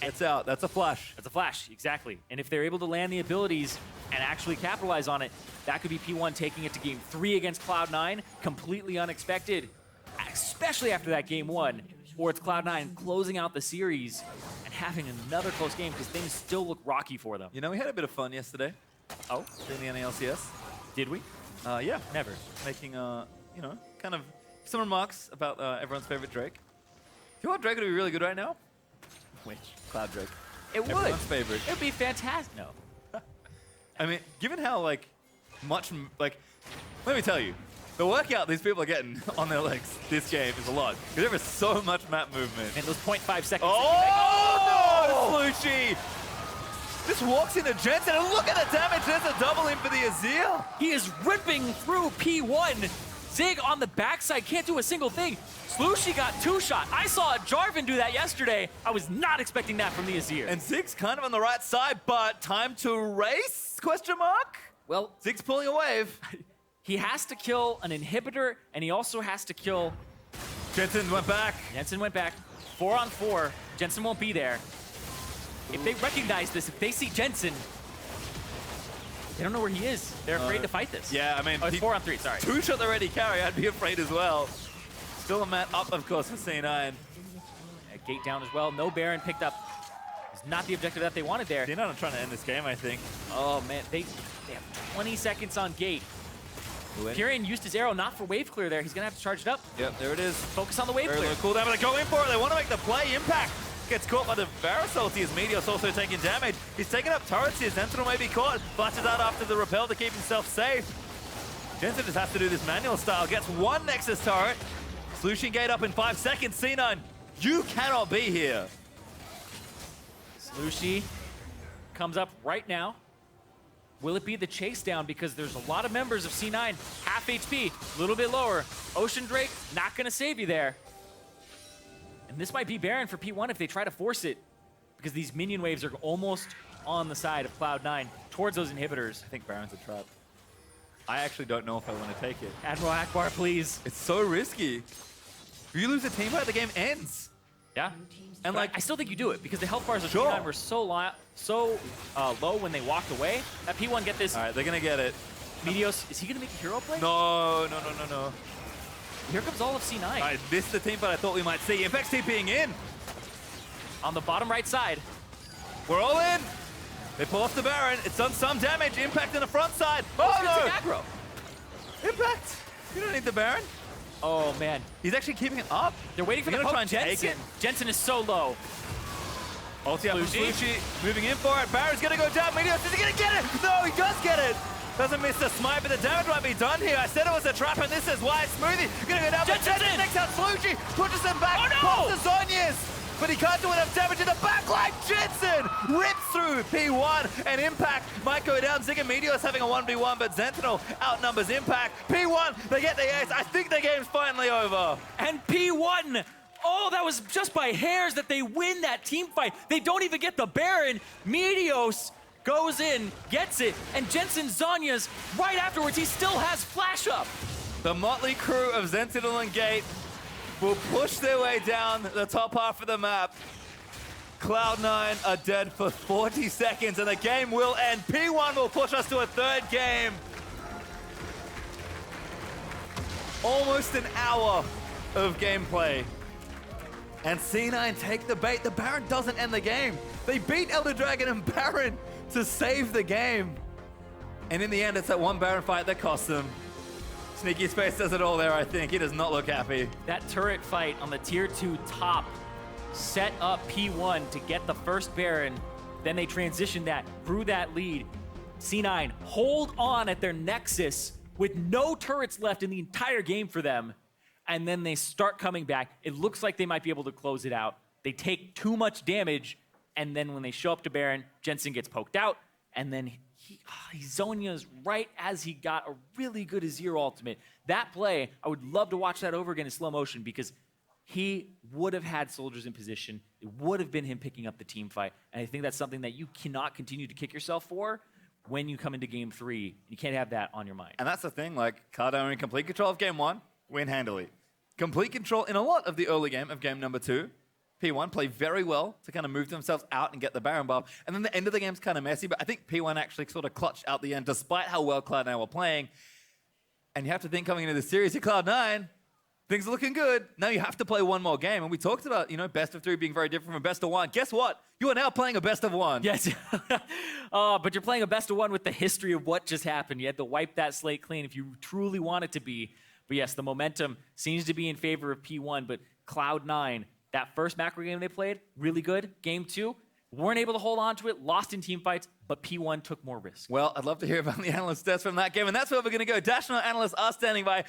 It's out. That's a flash. That's a flash, exactly. And if they're able to land the abilities and actually capitalize on it, that could be P1 taking it to game 3 against Cloud9, completely unexpected, especially after that game 1, or it's Cloud9 closing out the series and having another close game because things still look rocky for them. You know, we had a bit of fun yesterday. Oh, In the LCS. did we? Yeah. Never. Making, you know, kind of some remarks about everyone's favorite Drake. You want Drake to be really good right now? Which? Cloud Drake. It would. Everyone's favorite. It would be fantastic. No. I mean, given how, like, let me tell you, the workout these people are getting on their legs this game is a lot. Because there is so much map movement. And those 0.5 seconds. Oh, no! Slooshi! Just walks into Jensen, and look at the damage. There's a double in for the Azir. He is ripping through P1. Zig on the backside can't do a single thing. Slooshi got 2-shot. I saw Jarvan do that yesterday. I was not expecting that from the Azir. And Zig's kind of on the right side, but time to race? Question mark? Well, Zig's pulling a wave. he has to kill an inhibitor, and he also has to kill... Jensen went back. Jensen went back. 4-on-4. Jensen won't be there. If they recognize this, if they see Jensen, they don't know where he is. They're afraid to fight this. Yeah, I mean... Oh, it's 4-on-3, sorry. 2-shot the ready carry. I'd be afraid as well. Still a mat up, of course, for C9. Yeah, gate down as well. No Baron picked up. It's not the objective that they wanted there. C9 are trying to end this game, I think. Oh, man. They have 20 seconds on gate. Pirean used his arrow not for wave clear there. He's going to have to charge it up. Yep, there it is. Focus on the wave Very clear. low cooldown, but they go in for it. They want to make the play. Impact gets caught by the Varus ulti as Meteos also taking damage. He's taking up turrets here. Zentinel may be caught. Flashes out after the repel to keep himself safe. Jensen just has to do this manual style. Gets one Nexus turret. Slooshi gate up in 5 seconds. C9, you cannot be here. Slooshi comes up right now. Will it be the chase down? Because there's a lot of members of C9. Half HP, a little bit lower. Ocean Drake, not going to save you there. And this might be Baron for P1 if they try to force it. Because these minion waves are almost on the side of Cloud9 towards those inhibitors. I think Baron's a trap. I actually don't know if I want to take it. Admiral Akbar, please. It's so risky. If you lose a team fight, the game ends. Yeah. And But like, I still think you do it because the health bars of Sure. P9 were so low when they walked away. That P1 get this. all right, they're gonna get it. Meteos, is he going to make a hero play? No. Here comes all of C9. I missed the team fight I thought we might see. Impact's TPing in. On the bottom right side. We're all in. They pull off the Baron. It's done some damage. Impact in the front side. Oh, Oh, it's gonna take no. aggro. Impact. You don't need the Baron. Oh, man. He's actually keeping it up. They're waiting for the They're gonna poke. try and take Jensen. it. Jensen is so low. Ulti up from Slooshi. Slooshi. Moving in for it. Baron's gonna go down. Meteos, is he gonna get it? No, he does get it. Doesn't miss the smite, but the damage might be done here. I said it was a trap, and this is why. Smoothie gonna go down. Jensen's in. Next out Slooshi. Pushes him back. Oh, no. Pops the Zonyas. But he can't do enough damage in the backline. Jensen rips through P1, and Impact might go down. Zig and Meteos having a 1v1, but Zentinel outnumbers Impact. P1, they get the ace. I think the game's finally over. And P1, oh, that was just by hairs that they win that team fight. They don't even get the Baron. Meteos goes in, gets it, and Jensen Zonya's right afterwards. He still has flash up. The motley crew of Zentinel and Gate will push their way down the top half of the map. Cloud9 are dead for 40 seconds, and the game will end. P1 will push us to a third game. Almost an hour of gameplay. And C9 take the bait. The Baron doesn't end the game. They beat Elder Dragon and Baron to save the game. And in the end, it's that one Baron fight that cost them. Sneaky Space does it all there, I think. He does not look happy. That turret fight on the tier 2 top set up P1 to get the first Baron. Then they transitioned that, grew that lead. C9 hold on at their Nexus with no turrets left in the entire game for them. And then they start coming back. It looks like they might be able to close it out. They take too much damage, and then when they show up to Baron, Jensen gets poked out, and then he Zonia's right as he got a really good Azir ultimate. That play, I would love to watch that over again in slow motion because he would have had soldiers in position. It would have been him picking up the team fight. And I think that's something that you cannot continue to kick yourself for when you come into game 3. You can't have that on your mind. And that's the thing, like, Cardo in complete control of game 1, win handily. Complete control in a lot of the early game of game number 2. P1 play very well to kind of move themselves out and get the Baron buff. And then the end of the game's kind of messy, but I think P1 actually sort of clutched out the end despite how well Cloud9 were playing. And you have to think coming into the series, at Cloud9, things are looking good. Now you have to play one more game. And we talked about, best of 3 being very different from best of 1. Guess what? You are now playing a best of 1. Yes. But you're playing a best of 1 with the history of what just happened. You had to wipe that slate clean if you truly want it to be. But yes, the momentum seems to be in favor of P1, but Cloud9, that first macro game they played, really good. Game 2, weren't able to hold on to it, lost in team fights, but P1 took more risk. Well, I'd love to hear about the analyst stats from that game, and that's where we're going to go. National analysts are standing by.